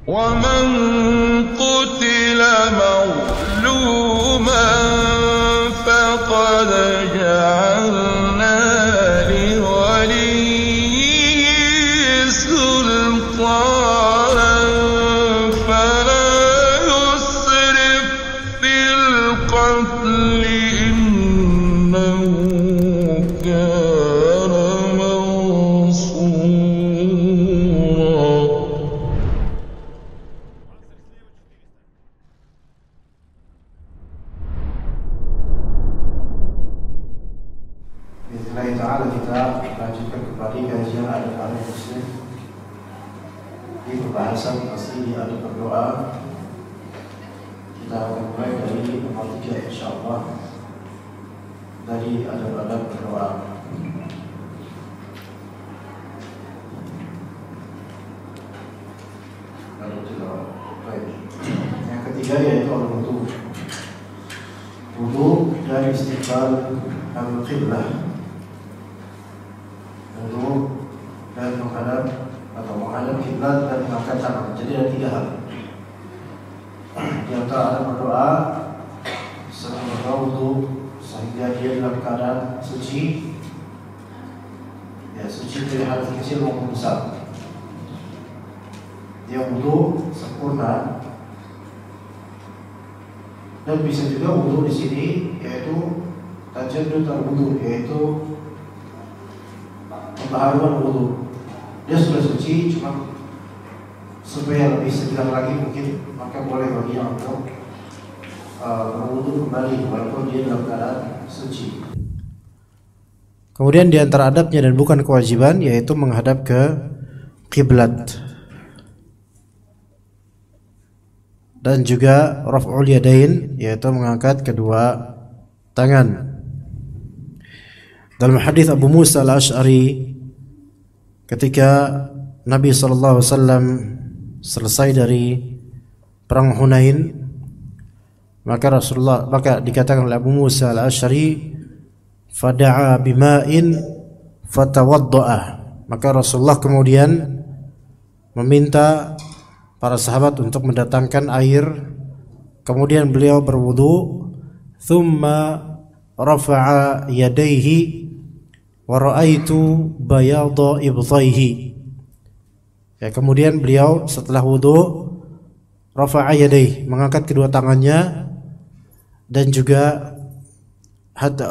ومن قتل مظلوما فقد جعلنا لوليه سلطانا فلا يسرف في القتل إنه كان منصورا. Bismillah ta'ala kita lanjutkan kembali kajian adab-adab muslim di pembahasan asli adab berdoa. Kita akan mulai dari nomor 3 insyaallah, dari adab-adab berdoa. Yang ketiga yaitu al-wudu. Wudu dari istiqbal al-qiblah, wudu dan menghadap atau menghadap kiblat dan mengangkat tangan. Jadi ada 3 hal. Di antara ada berdoa, sedang berdoa wudu sehingga dia dalam keadaan suci, ya suci dari hadas kecil maupun besar. Dia wudu sempurna. Dan bisa juga wudu di sini yaitu tajaddud al-wudu, yaitu pembaharuan wudu. Dia sudah suci, cuma supaya lebih segar lagi mungkin, maka boleh bagi yang untuk berwudu kembali walaupun dia dalam keadaan suci. Kemudian di antara adabnya dan bukan kewajiban yaitu menghadap ke kiblat. Dan juga raf'ul yadain, yaitu mengangkat kedua tangan. Dalam hadis Abu Musa al-Asy'ari, ketika Nabi sallallahu alaihi wasallam selesai dari perang Hunain, maka dikatakan oleh Abu Musa al-Asy'ari, fada'a bima'in fatawadda'a. Maka Rasulullah kemudian meminta para sahabat untuk mendatangkan air, kemudian beliau berwudu, thumma rafa'a yadayhi wa ra'aitu bayadha ibthayhi. Ya, kemudian beliau setelah wudu rafa'a yadayhi, mengangkat kedua tangannya, dan juga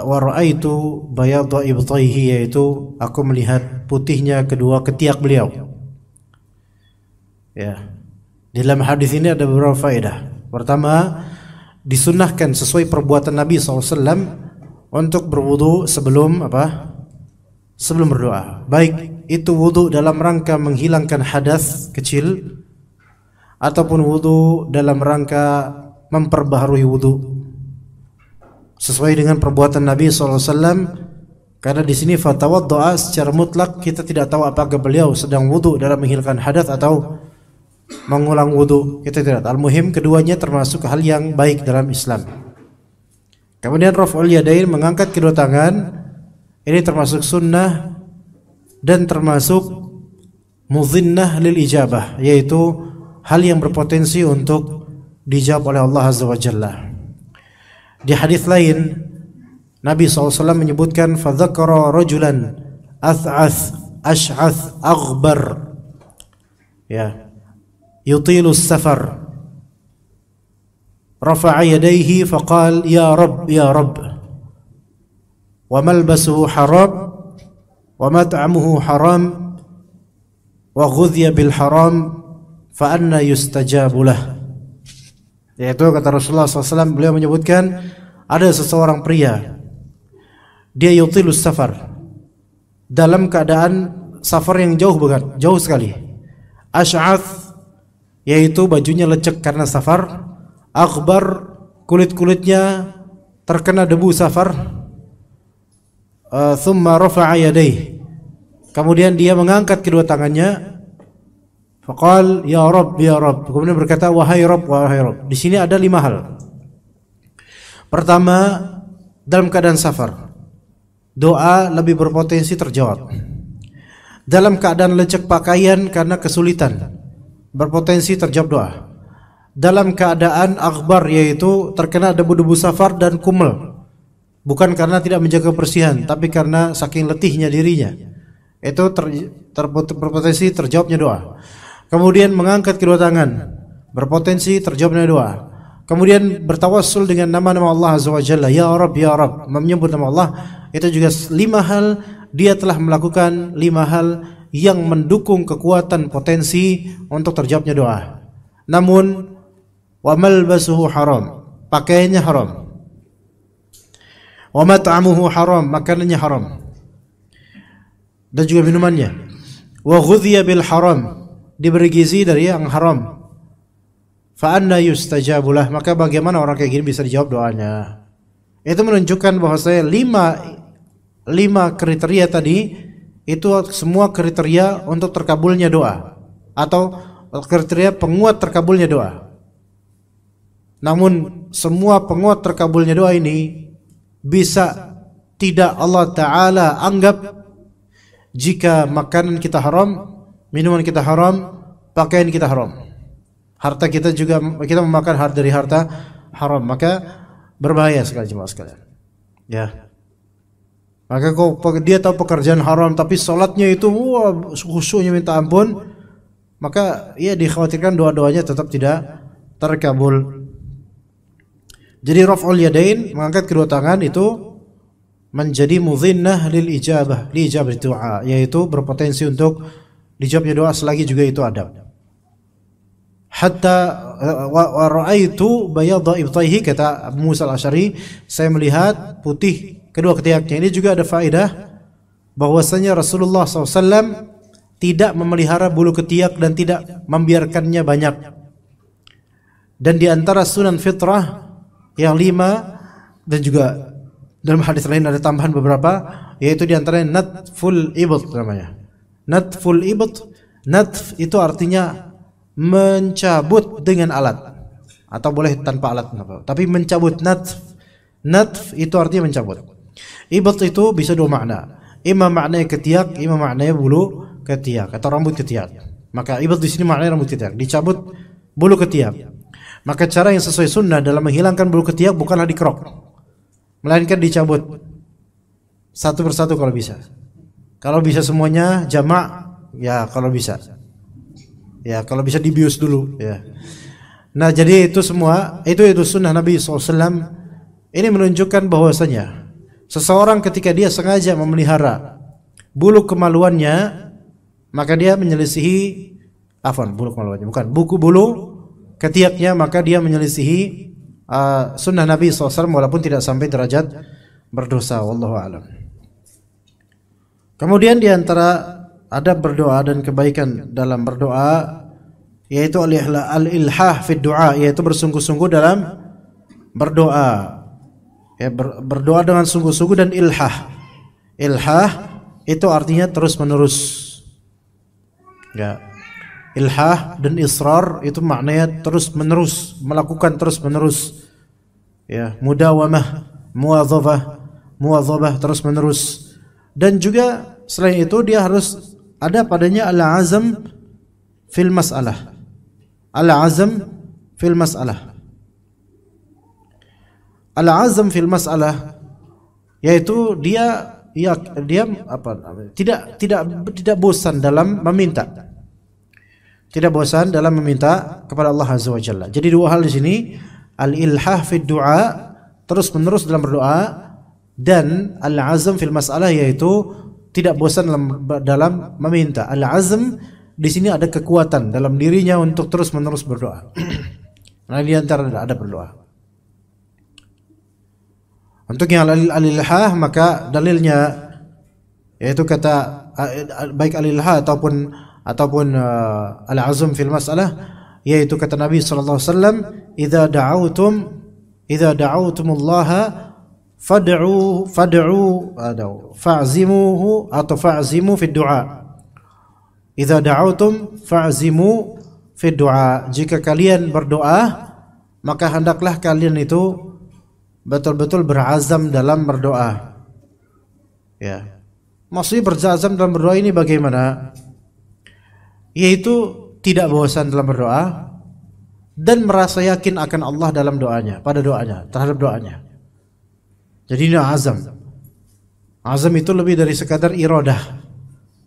wa ra'aitu bayadha ibthayhi, yaitu aku melihat putihnya kedua ketiak beliau. Ya. Di dalam hadis ini ada beberapa faedah. Pertama, disunnahkan sesuai perbuatan Nabi SAW untuk berwudu sebelum sebelum berdoa. Baik itu wudu dalam rangka menghilangkan hadas kecil ataupun wudu dalam rangka memperbaharui wudu. Sesuai dengan perbuatan Nabi SAW. Karena di sini fatawadda'a secara mutlak kita tidak tahu apakah beliau sedang wudu dalam menghilangkan hadas atau mengulang wudu, kita tidak tahu. Al-muhim keduanya termasuk hal yang baik dalam Islam. Kemudian raf'ul yadain, mengangkat kedua tangan, ini termasuk sunnah dan termasuk mudhinnah lil ijabah, yaitu hal yang berpotensi untuk dijawab oleh Allah Azza wa Jalla. Di hadis lain Nabi SAW menyebutkan fadzakara rajulan ath'ath ash'ath aghbar, ya, yutilu safar, rafa'a yadayhi faqal ya Rabb ya Rabb, wa malbasuhu haram wa mat'amuhu haram wa ghudhiya bil haram fa anna yustajabu lah. Yaitu kata Rasulullah SAW, beliau menyebutkan ada seseorang pria, dia yutilu safar, dalam keadaan safar yang jauh banget, jauh sekali. Ash'ath, yaitu bajunya lecek karena safar. Akhbar, kulit-kulitnya terkena debu safar. Thumma rafa'a yadayhi, kemudian dia mengangkat kedua tangannya. Faqal ya Rabb ya Rabb, kemudian berkata wahai Rabb wahai Rabb. Di sini ada 5 hal. Pertama, dalam keadaan safar, doa lebih berpotensi terjawab. Dalam keadaan lecek pakaian karena kesulitan berpotensi terjawab doa. Dalam keadaan aghbar, yaitu terkena debu-debu safar dan kumel, bukan karena tidak menjaga kebersihan, tapi karena saking letihnya dirinya, itu berpotensi terjawabnya doa. Kemudian mengangkat kedua tangan, berpotensi terjawabnya doa. Kemudian bertawassul dengan nama-nama Allah Azza wa Jalla, ya Rabb, menyebut nama Allah. Itu juga 5 hal, dia telah melakukan 5 hal yang mendukung kekuatan potensi untuk terjawabnya doa. Namun wa malbasuhu haram, pakaiannya haram. Wa mat'amuhu haram, makanannya haram. Dan juga minumannya. Wa ghudhiya bil haram, diberi gizi dari yang haram. Fa anna yustajabulah, maka bagaimana orang kayak gini bisa dijawab doanya? Itu menunjukkan bahwa saya 5 kriteria tadi itu semua kriteria untuk terkabulnya doa, atau kriteria penguat terkabulnya doa. Namun semua penguat terkabulnya doa ini bisa tidak Allah Ta'ala anggap jika makanan kita haram, minuman kita haram, pakaian kita haram, harta kita juga, kita memakan harta dari harta haram, maka berbahaya sekali jemaah sekalian. Ya. Maka dia tahu pekerjaan haram tapi salatnya itu khusyuknya minta ampun, maka ia dikhawatirkan doa-doanya tetap tidak terkabul. Jadi raf'ul yadain, mengangkat kedua tangan, itu menjadi mudhinnah lil ijabah, li ijabah doa, yaitu berpotensi untuk dijawabnya doa selagi juga itu adab. Hatta wa ra'aitu bayadha ibtaihi, kata Abu Musa al-Asy'ari, saya melihat putih kedua ketiaknya. Ini juga ada faedah bahwasanya Rasulullah SAW tidak memelihara bulu ketiak dan tidak membiarkannya banyak. Dan di antara sunan fitrah yang 5, dan juga dalam hadis lain ada tambahan beberapa, yaitu di antaranya natful ibt namanya. Natful ibt, natf itu artinya mencabut dengan alat, atau boleh tanpa alat, tapi mencabut. Natf itu artinya mencabut. Ibt itu bisa 2 makna, imma maknanya ketiak, imma maknanya bulu ketiak atau rambut ketiak. Maka ibt di sini maknanya rambut ketiak, dicabut bulu ketiak. Maka cara yang sesuai sunnah dalam menghilangkan bulu ketiak bukanlah dikerok, melainkan dicabut satu persatu kalau bisa. Kalau bisa semuanya jamak, ya kalau bisa. Ya kalau bisa dibius dulu, ya. Nah jadi itu semua, itu sunnah Nabi SAW. Ini menunjukkan bahwasanya seseorang ketika dia sengaja memelihara bulu kemaluannya, maka dia menyelisihi, bulu kemaluannya, bukan, bulu ketiaknya, maka dia menyelisihi sunnah Nabi SAW walaupun tidak sampai derajat berdosa. Wallahu a'lam. Kemudian di antara adab berdoa dan kebaikan dalam berdoa yaitu al-ilhah fi du'a, yaitu bersungguh-sungguh dalam berdoa. Ya, berdoa dengan sungguh-sungguh. Dan ilhah itu artinya terus-menerus. Ya. Ilhah dan israr itu maknanya terus-menerus, melakukan terus-menerus. Ya, mudawamah, muwadhabah terus-menerus. Dan juga selain itu dia harus ada padanya al-azam fil mas'alah. Al-azam fil mas'alah. Al-azam fil mas'alah yaitu dia tidak bosan dalam meminta. Tidak bosan dalam meminta kepada Allah Azza wa Jalla. Jadi 2 hal di sini, al-ilhah fid du'a, terus-menerus dalam berdoa, dan al-azam fil mas'alah, yaitu tidak bosan dalam meminta. Al-azm di sini ada kekuatan dalam dirinya untuk terus-menerus berdoa. Nah, di antara ada berdoa. Untuk yang al-ilhah, maka dalilnya yaitu kata baik al-ilhah ataupun al-azm fil mas'alah, yaitu kata Nabi sallallahu alaihi wasallam, idza da'awtumullaha fa'zimuhu atau fa'zimu fid du'a. Idza da'awtum fa'zimu fid du'a. Jika kalian berdoa, maka hendaklah kalian itu betul-betul berazam dalam berdoa. Ya. Maksudnya berazam dalam berdoa ini bagaimana? Yaitu tidak bosan dalam berdoa dan merasa yakin akan Allah dalam doanya, pada doanya, terhadap doanya. Jadi ini azam. Azam itu lebih dari sekadar iradah.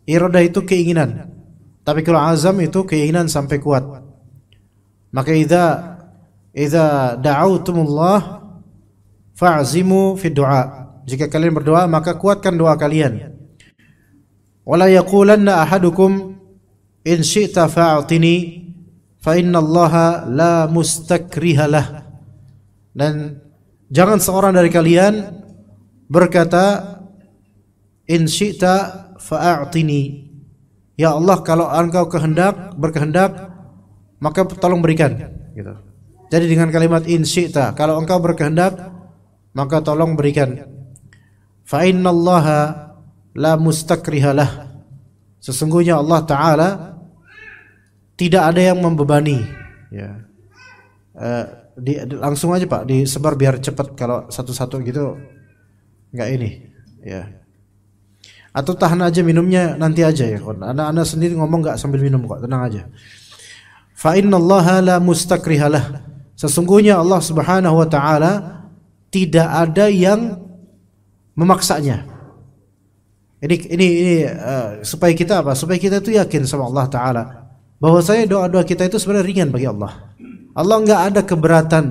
Iradah itu keinginan. Tapi kalau azam itu keinginan sampai kuat. Maka idza da'autumullah fa'zimu fi du'a. Jika kalian berdoa maka kuatkan doa kalian. Wala yaqulanna ahadukum in syi'ta fa'atini fa innallaha la mustakrihalah. Dan jangan seorang dari kalian berkata in syi'ta fa'atini. Ya Allah, kalau engkau berkehendak maka tolong berikan, gitu. Jadi dengan kalimat in syi'ta, kalau engkau berkehendak maka tolong berikan. Fa innallaha la mustakrihalah. Sesungguhnya Allah Ta'ala tidak ada yang membebani, ya. Langsung aja Pak, disebar biar cepat, kalau satu-satu gitu nggak ini, ya. Atau tahan aja minumnya nanti aja ya. Anak-anak sendiri ngomong nggak sambil minum kok, tenang aja. Fa innallaha la mustakrihalah. Sesungguhnya Allah Subhanahu wa taala tidak ada yang memaksanya. Ini supaya kita apa? Supaya kita itu yakin sama Allah Ta'ala bahwasanya doa-doa kita itu sebenarnya ringan bagi Allah. Allah nggak ada keberatan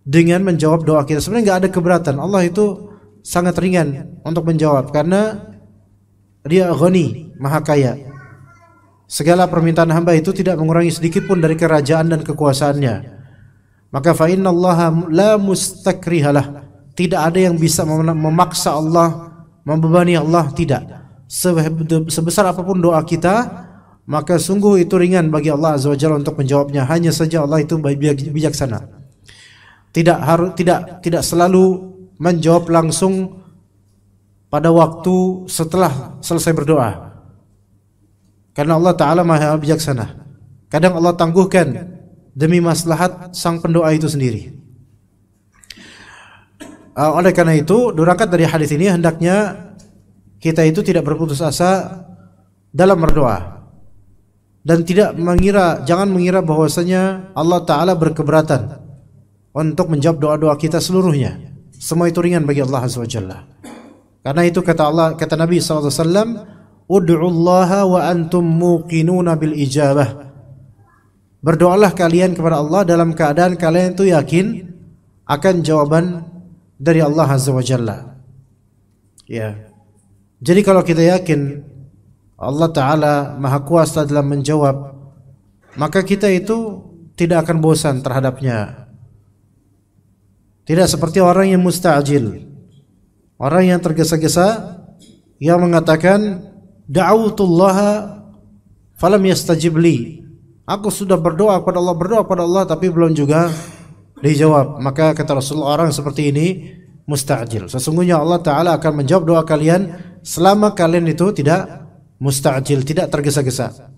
dengan menjawab doa kita. Sebenarnya nggak ada keberatan. Allah itu sangat ringan untuk menjawab karena Dia Ghani, Maha Kaya. Segala permintaan hamba itu tidak mengurangi sedikit pun dari kerajaan dan kekuasaannya. Maka fa innallaha la mustakrihalah. Tidak ada yang bisa memaksa Allah, membebani Allah, tidak. Sebesar apapun doa kita, maka sungguh itu ringan bagi Allah Azza wa Jalla untuk menjawabnya. Hanya saja Allah itu bijaksana. Tidak selalu menjawab langsung pada waktu setelah selesai berdoa. Karena Allah Ta'ala Maha bijaksana. Kadang Allah tangguhkan demi maslahat sang pendoa itu sendiri. Oleh karena itu, berangkat dari hadis ini hendaknya kita itu tidak berputus asa dalam berdoa dan jangan mengira bahwasanya Allah Ta'ala berkeberatan untuk menjawab doa-doa kita seluruhnya. Semua itu ringan bagi Allah Azza wa Jalla. Karena itu kata Nabi SAW, ud'ullaha wa antum muqinuna bil ijabah. Berdoalah kalian kepada Allah dalam keadaan kalian itu yakin akan jawaban dari Allah Azza wa Jalla. Ya. Jadi kalau kita yakin Allah Ta'ala Maha Kuasa dalam menjawab, maka kita itu tidak akan bosan terhadapnya. Tidak seperti orang yang musta'jil, orang yang tergesa-gesa, yang mengatakan da'autullaha falam yastajib li. Aku sudah berdoa kepada Allah, tapi belum juga dijawab. Maka kata Rasulullah, orang seperti ini musta'jil. Sesungguhnya Allah Ta'ala akan menjawab doa kalian selama kalian itu tidak musta'jil, tidak tergesa-gesa.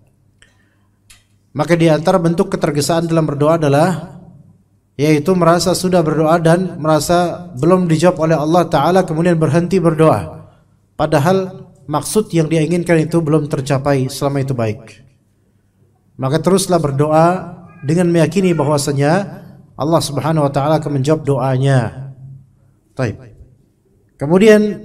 Maka di antara bentuk ketergesaan dalam berdoa adalah yaitu merasa sudah berdoa dan merasa belum dijawab oleh Allah Ta'ala, kemudian berhenti berdoa, padahal maksud yang dia inginkan itu belum tercapai selama itu baik. Maka teruslah berdoa dengan meyakini bahwasanya Allah Subhanahu wa Ta'ala akan menjawab doanya. Baik. Kemudian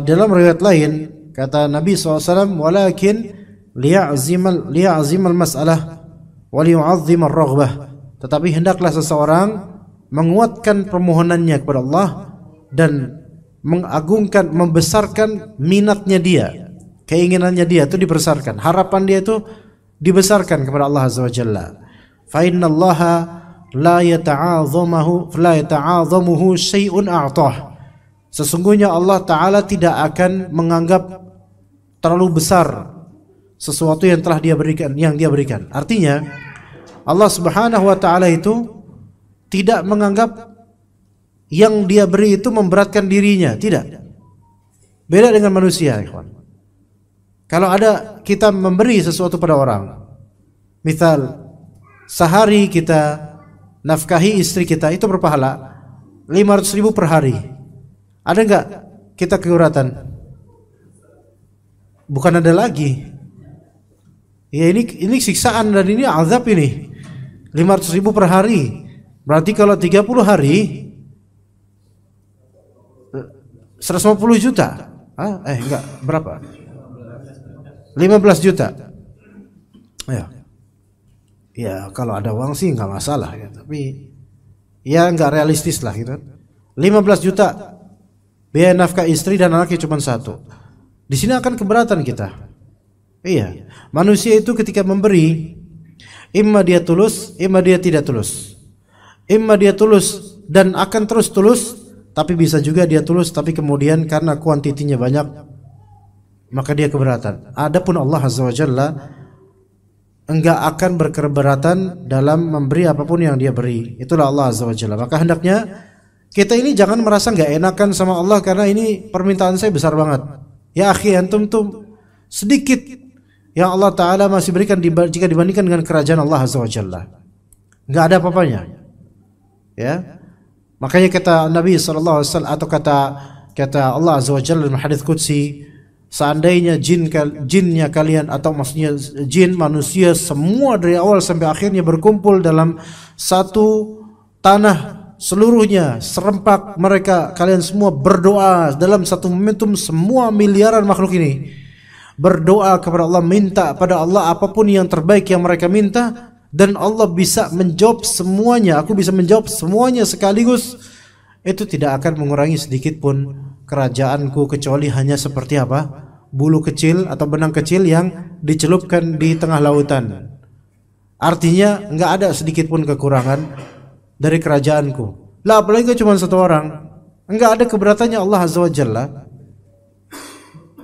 dalam riwayat lain kata Nabi SAW, walakin liya'zimal mas'alah wa liyu'azzimal raghbah. Tetapi hendaklah seseorang menguatkan permohonannya kepada Allah dan mengagungkan, membesarkan minatnya dia, keinginannya dia itu dibesarkan, harapan dia itu dibesarkan kepada Allah Azza wa Jalla. Fa innallaha la yata'azamuhu syai'un a'tah. Sesungguhnya Allah Ta'ala tidak akan menganggap terlalu besar sesuatu yang telah dia berikan, Artinya Allah Subhanahu wa Ta'ala itu tidak menganggap yang dia beri itu memberatkan dirinya, tidak. Beda dengan manusia, ikhwan. Kalau ada kita memberi sesuatu pada orang, misal sehari kita nafkahi istri kita, itu berpahala 500.000 per hari. Ada enggak kita keberatan? Bukan ada lagi, Ya ini siksaan dan ini azab ini. 500.000 per hari. Berarti kalau 30 hari 150 juta. Enggak, berapa? 15 juta. Ya kalau ada uang sih enggak masalah ya, tapi ya enggak realistis lah gitu. 15 juta biaya nafkah istri dan anaknya cuma satu. Di sini akan keberatan kita. Iya, manusia itu ketika memberi, imma dia tulus, imma dia tidak tulus. Imma dia tulus dan akan terus tulus, tapi bisa juga dia tulus tapi kemudian karena kuantitinya banyak maka dia keberatan. Adapun Allah Azza wa Jalla enggak akan berkeberatan dalam memberi apapun yang dia beri. Itulah Allah Azza wa Jalla. Maka hendaknya kita ini jangan merasa enggak enakan sama Allah karena ini permintaan saya besar banget. Ya akhi, antum tuh sedikit yang Allah Ta'ala masih berikan jika dibandingkan dengan kerajaan Allah Azza wa Jalla. Enggak ada apa-apanya. Ya. Makanya kata Nabi sallallahu alaihi wasallam atau kata Allah Azza wa Jalla dalam hadits qudsi, seandainya jinnya kalian atau maksudnya jin manusia semua dari awal sampai akhirnya berkumpul dalam satu tanah seluruhnya serempak mereka, kalian semua berdoa dalam satu momentum, semua miliaran makhluk ini berdoa kepada Allah, minta pada Allah apapun yang terbaik yang mereka minta, dan Allah bisa menjawab semuanya, aku bisa menjawab semuanya sekaligus, itu tidak akan mengurangi sedikit pun kerajaanku kecuali hanya seperti apa? Bulu kecil atau benang kecil yang dicelupkan di tengah lautan. Artinya enggak ada sedikit pun kekurangan dari kerajaanku. Lah apalagi cuma satu orang, enggak ada keberatannya Allah Azza wa Jalla.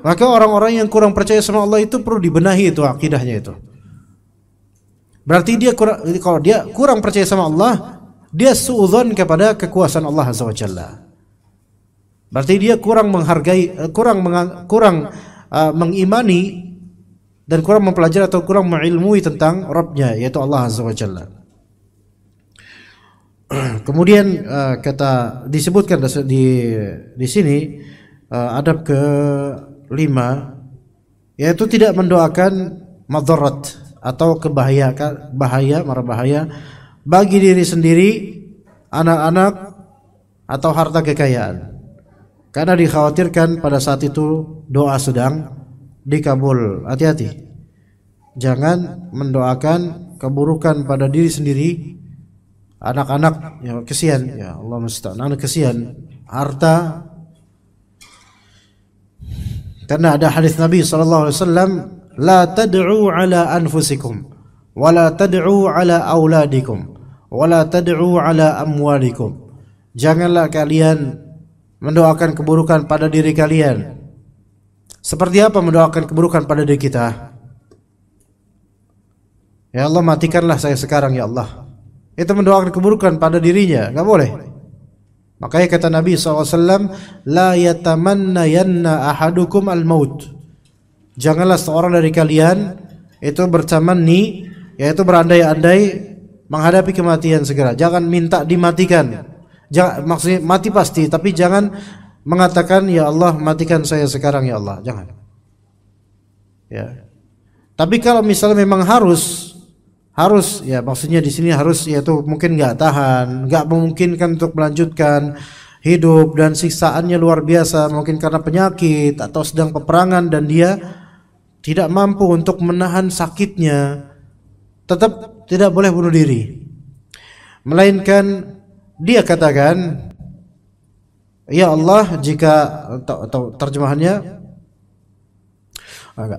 Maka orang-orang yang kurang percaya sama Allah itu perlu dibenahi itu akidahnya itu. Berarti kalau dia kurang percaya sama Allah, dia suudzon kepada kekuasaan Allah Azza wa Jalla. Berarti dia kurang menghargai, kurang mengimani dan kurang mempelajari atau kurang mengilmui tentang Rabbnya, yaitu Allah Azza wa Jalla. Kemudian disebutkan di sini adab ke-5, yaitu tidak mendoakan madarat atau bahaya bagi diri sendiri, anak-anak atau harta kekayaan. Karena dikhawatirkan pada saat itu doa sedang dikabul. Hati-hati. Jangan mendoakan keburukan pada diri sendiri, anak-anak, ya kesian, ya Allah musta'an, anak kesian, harta. Karena ada hadis Nabi sallallahu alaihi wasallam, la tad'u ala anfusikum wa la tad'u ala auladikum wa la tad'u ala amwalikum. Janganlah kalian mendoakan keburukan pada diri kalian. Seperti apa mendoakan keburukan pada diri kita? Ya Allah, matikanlah saya sekarang ya Allah. Itu mendoakan keburukan pada dirinya, enggak boleh. Makanya kata Nabi SAW, la yatamanna yanna ahadukum al-maut. Janganlah seorang dari kalian itu bertamanni, yaitu berandai-andai menghadapi kematian segera. Jangan minta dimatikan. Jangan, maksudnya mati pasti, tapi jangan mengatakan ya Allah matikan saya sekarang ya Allah. Jangan. Ya. Tapi kalau misalnya memang harus ya, maksudnya di sini harus, yaitu mungkin nggak tahan, nggak memungkinkan untuk melanjutkan hidup dan siksaannya luar biasa, mungkin karena penyakit atau sedang peperangan dan dia tidak mampu untuk menahan sakitnya, tetap tidak boleh bunuh diri, melainkan dia katakan ya Allah, jika atau terjemahannya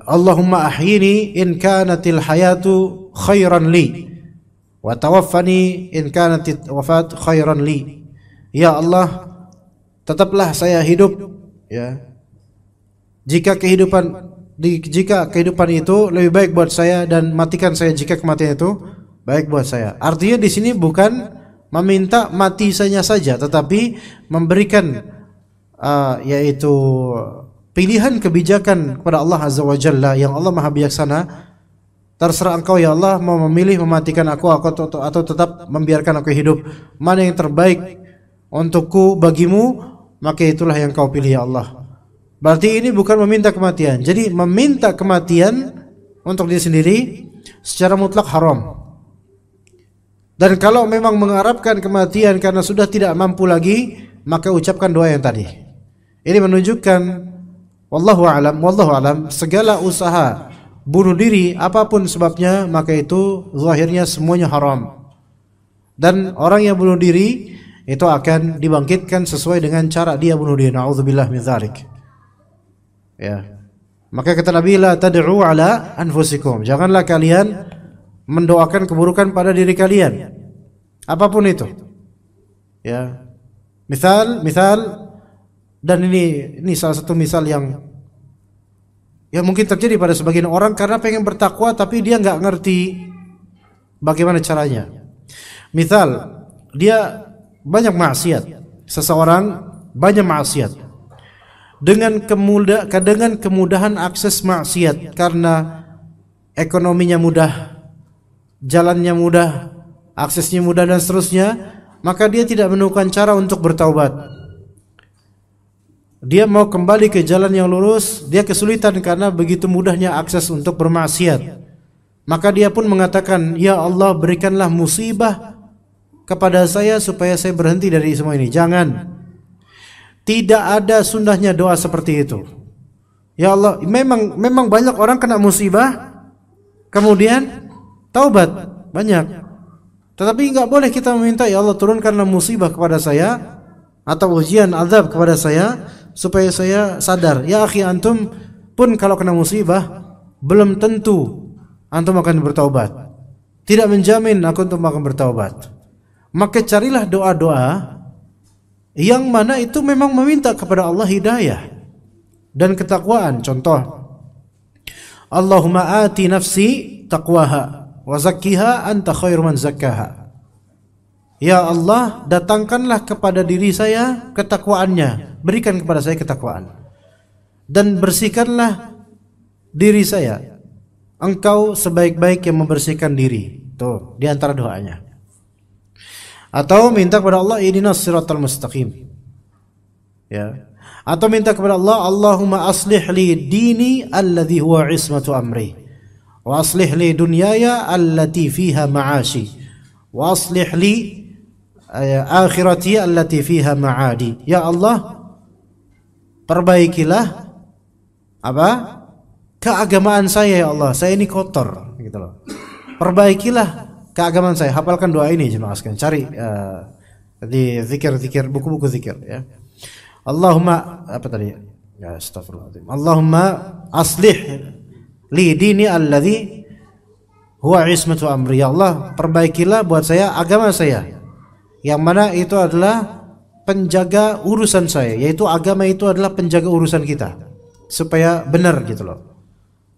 Allahumma ahyini in kanatil hayatu khairan li wa tawaffani in kanatil wafat khairan li. Ya Allah, tetaplah saya hidup ya jika kehidupan itu lebih baik buat saya, dan matikan saya jika kematian itu baik buat saya. Artinya di sini bukan meminta mati saja, tetapi memberikan yaitu pilihan kebijakan kepada Allah Azza wa Jalla, yang Allah Maha Bijaksana. Terserah engkau ya Allah, mau memilih mematikan aku atau tetap membiarkan aku hidup. Mana yang terbaik untukku bagimu, maka itulah yang kau pilih ya Allah. Berarti ini bukan meminta kematian. Jadi meminta kematian untuk diri sendiri secara mutlak haram. Dan kalau memang mengharapkan kematian karena sudah tidak mampu lagi, maka ucapkan doa yang tadi. Ini menunjukkan wallahu alam segala usaha bunuh diri apapun sebabnya, maka itu zahirnya semuanya haram. Dan orang yang bunuh diri itu akan dibangkitkan sesuai dengan cara dia bunuh diri. Nauzubillah min dzalik. Ya. Maka kata Nabi, la tad'u ala anfusikum. Janganlah kalian mendoakan keburukan pada diri kalian. Apapun itu. Ya. Misal dan ini salah satu misal yang mungkin terjadi pada sebagian orang karena pengen bertakwa tapi dia nggak ngerti bagaimana caranya. Misal dia banyak maksiat, seseorang banyak maksiat dengan kemudahan akses maksiat karena ekonominya mudah, jalannya mudah, aksesnya mudah dan seterusnya, maka dia tidak menemukan cara untuk bertaubat. Dia mau kembali ke jalan yang lurus, dia kesulitan karena begitu mudahnya akses untuk bermaksiat. Maka dia pun mengatakan, ya Allah, berikanlah musibah kepada saya supaya saya berhenti dari semua ini. Jangan. Tidak ada sunnahnya doa seperti itu. Ya Allah, memang banyak orang kena musibah kemudian taubat, banyak. Tetapi enggak boleh kita meminta, ya Allah turunkanlah musibah kepada saya atau ujian azab kepada saya supaya saya sadar. Ya akhi, antum pun kalau kena musibah belum tentu antum akan bertaubat. Tidak menjamin aku antum akan bertaubat. Maka carilah doa-doa yang mana itu memang meminta kepada Allah hidayah dan ketakwaan. Contoh, Allahumma ati nafsi taqwaha wa zakkiha anta khairu man zakkaha. Ya Allah, datangkanlah kepada diri saya ketakwaannya, berikan kepada saya ketakwaan, dan bersihkanlah diri saya, engkau sebaik-baik yang membersihkan diri. Tuh, di antara doanya. Atau minta kepada Allah, ihdinas siratal mustaqim. Ya. Atau minta kepada Allah, Allahumma aslih li dini alladhi huwa ismatu amri, wa aslih li dunyaya allati fiha ma'ashi, wa aslih li akhirati allati fiha ma'adi. Ya Allah, perbaikilah keagamaan saya, ya Allah. Saya ini kotor, gitu loh. Perbaikilah keagamaan saya. Hafalkan doa ini jemaah sekalian. Cari di zikir-zikir, buku-buku zikir ya. Allahumma Ya, astagfirullahaladzim. Allahumma aslih li dini alladhi huwa ismatu amri. Ya Allah, perbaikilah buat saya agama saya, yang mana itu adalah penjaga urusan saya, yaitu agama itu adalah penjaga urusan kita supaya benar gitu loh.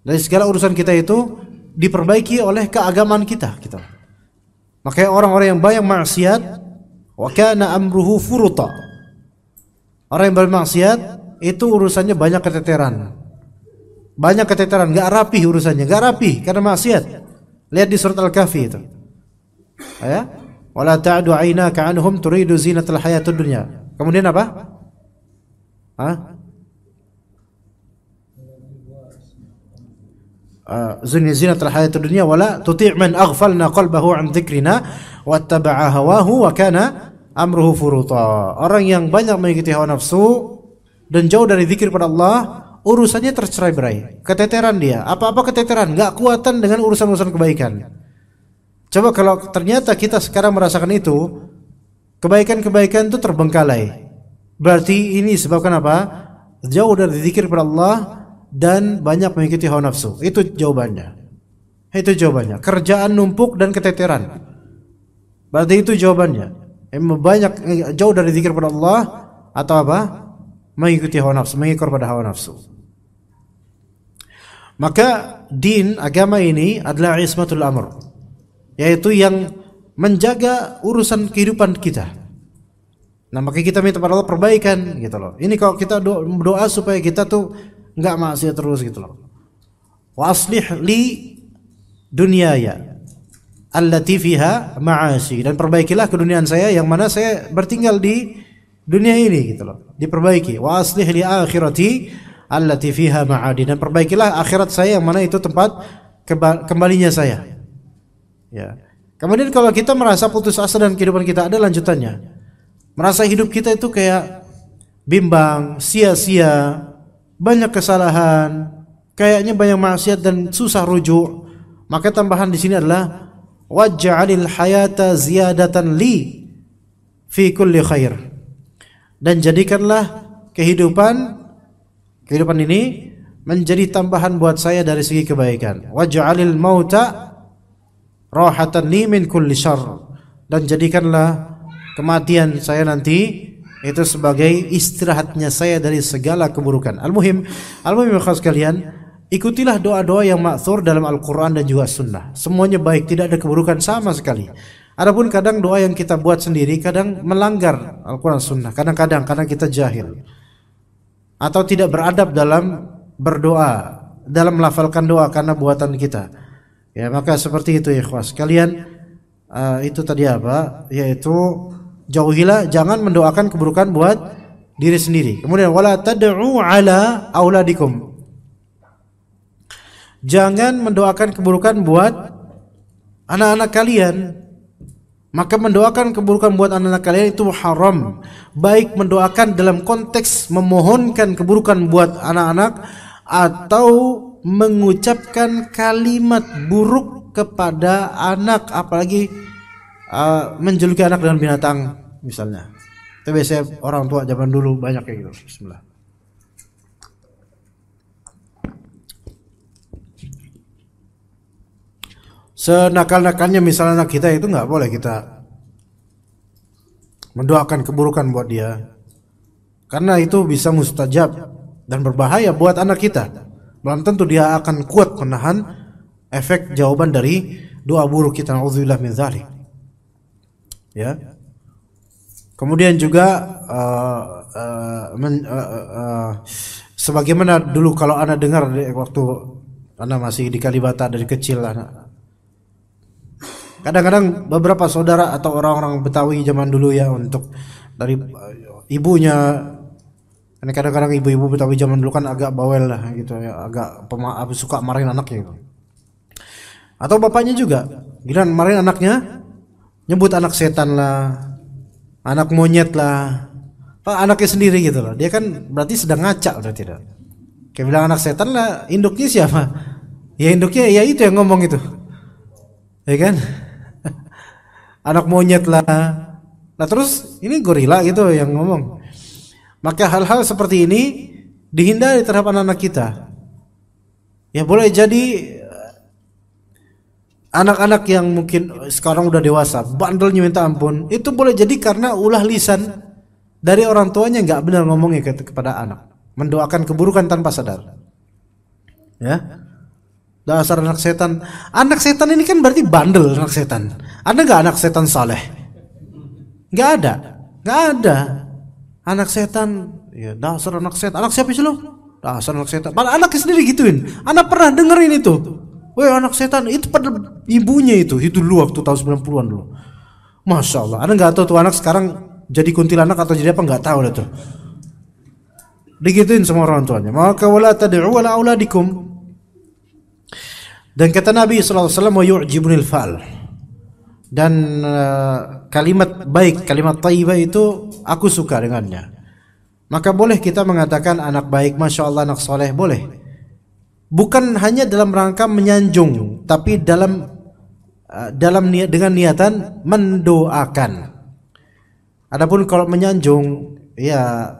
Dari segala urusan kita itu diperbaiki oleh keagamaan kita gitu. Makanya orang-orang yang banyak maksiat, wa kana amruhu furuta. Orang yang bermaksiat itu urusannya banyak keteteran. Banyak keteteran, enggak rapi urusannya, enggak rapi karena maksiat. Lihat di surat Al-Kahfi itu. Ya. Wala ta'du 'ainaka 'anhum turidu zinatal hayatid dunya. Kemudian apa? Zinatul hayatid dunya wala tuti' man aghfalna qalbahu 'an dzikrina wattaba'a hawahu wa kana amruhu furuta. Orang yang banyak mengikuti hawa nafsu dan jauh dari zikir pada Allah, urusannya tercerai-berai. Keteteran dia. Apa-apa keteteran, enggak kuatan dengan urusan-urusan kebaikan. Coba kalau ternyata kita sekarang merasakan itu, kebaikan-kebaikan itu terbengkalai. Berarti ini sebabkan apa? Jauh dari zikir pada Allah dan banyak mengikuti hawa nafsu. Itu jawabannya. Itu jawabannya. Kerjaan numpuk dan keteteran. Berarti itu jawabannya. Banyak jauh dari zikir pada Allah atau apa? Mengikuti hawa nafsu, mengikut pada hawa nafsu. Maka din, agama ini adalah ismatul amr, yaitu yang menjaga urusan kehidupan kita. Nah, maka kita minta pada Allah perbaikan gitu loh. Ini kalau kita doa supaya kita tuh enggak maksiat terus gitu loh. Wa aslih li dunyaya allati fiha ma'ashi, dan perbaikilah keduniaan saya yang mana saya bertinggal di dunia ini gitu loh. Diperbaiki. Wa aslih li akhirati allati fiha ma'adi, dan perbaikilah akhirat saya yang mana itu tempat kembalinya saya. Ya. Kemudian kalau kita merasa putus asa dan kehidupan kita ada lanjutannya, merasa hidup kita itu kayak bimbang, sia-sia, banyak kesalahan, kayaknya banyak maksiat dan susah rujuk, maka tambahan di sini adalah waj'alil hayata ziyadatan li fi kulli khair. Dan jadikanlah kehidupan ini menjadi tambahan buat saya dari segi kebaikan. Waj'alil mauta rahatan li min kulli syarr. Dan jadikanlah kematian saya nanti itu sebagai istirahatnya saya dari segala keburukan. Al-muhim khas kalian, ikutilah doa-doa yang ma'thur dalam Al-Quran dan juga Sunnah. Semuanya baik, tidak ada keburukan sama sekali. Adapun kadang doa yang kita buat sendiri kadang melanggar Al-Quran Sunnah. Kadang kita jahil atau tidak beradab dalam berdoa, dalam melafalkan doa karena buatan kita. Ya, maka seperti itu ya ikhwas. Kalian itu tadi apa? Yaitu jauhilah, jangan mendoakan keburukan buat diri sendiri. Kemudian wala tad'u ala auladikum. Jangan mendoakan keburukan buat anak-anak kalian. Maka mendoakan keburukan buat anak-anak kalian itu haram. Baik mendoakan dalam konteks memohonkan keburukan buat anak-anak atau mengucapkan kalimat buruk kepada anak, apalagi menjuluki anak dengan binatang misalnya. Itu biasanya orang tua zaman dulu banyak kayak gitu. Bismillah. Senakal-nakalnya misalnya anak kita itu nggak boleh kita mendoakan keburukan buat dia, karena itu bisa mustajab dan berbahaya buat anak kita. Belum tentu dia akan kuat menahan efek jawaban dari doa buruk kita. Nauzubillah min dzalik. Ya. Kemudian juga sebagaimana dulu kalau anak dengar waktu anak masih di Kalibata dari kecil, anak kadang-kadang beberapa saudara atau orang-orang Betawi zaman dulu ya, untuk dari ibunya, ini kadang-kadang ibu-ibu Betawi zaman dulu kan agak bawel lah gitu ya, agak suka marahin anaknya gitu. Atau bapaknya juga, giliran marahin anaknya, nyebut anak setan lah, anak monyet lah, anaknya sendiri gitu loh. Dia kan berarti sedang ngaca udah tidak. Kayak bilang anak setan lah, induknya siapa? Ya induknya ya itu yang ngomong itu, ya kan? Anak monyet lah. Nah terus ini gorila gitu yang ngomong. Maka hal-hal seperti ini dihindari terhadap anak-anak kita. Ya boleh jadi anak-anak yang mungkin sekarang udah dewasa, bandelnya minta ampun, itu boleh jadi karena ulah lisan dari orang tuanya nggak benar ngomongnya kepada anak, mendoakan keburukan tanpa sadar. Ya. Dasar anak setan. Anak setan ini kan berarti bandel anak setan. Ada nggak anak setan saleh? Nggak ada. Nggak ada. Anak setan, ya dasar anak setan. Anak siapa sih lo? Dasar anak setan. Padahal anaknya sendiri gituin. Anak pernah dengerin itu. Weh anak setan, itu pada ibunya itu dulu waktu tahun 90-an dulu. Masya Allah. Anda nggak tahu tuh anak sekarang jadi kuntilanak atau jadi apa, nggak tahu dah tuh. Digituin sama orang tuanya. Maka wala tad'u ala auladikum. Dan kata Nabi SAW, wa yu'jibunil fa'al. Dan kalimat baik, kalimat thayyibah itu aku suka dengannya. Maka boleh kita mengatakan anak baik, Masya Allah, anak soleh, boleh. Bukan hanya dalam rangka menyanjung, tapi dengan niatan mendoakan. Adapun kalau menyanjung, ya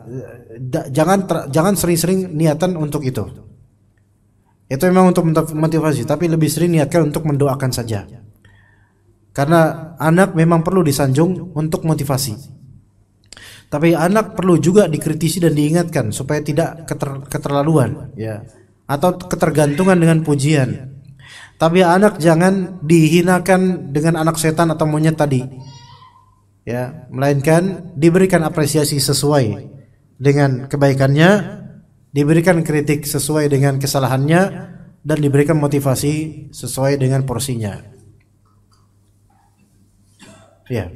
jangan sering-sering niatan untuk itu. Itu memang untuk motivasi, tapi lebih sering niatkan untuk mendoakan saja. Karena anak memang perlu disanjung untuk motivasi. Tapi anak perlu juga dikritisi dan diingatkan supaya tidak keterlaluan, ya, atau ketergantungan dengan pujian. Tapi anak jangan dihinakan dengan anak setan atau monyet tadi. Ya, melainkan diberikan apresiasi sesuai dengan kebaikannya, diberikan kritik sesuai dengan kesalahannya, dan diberikan motivasi sesuai dengan porsinya. Ya.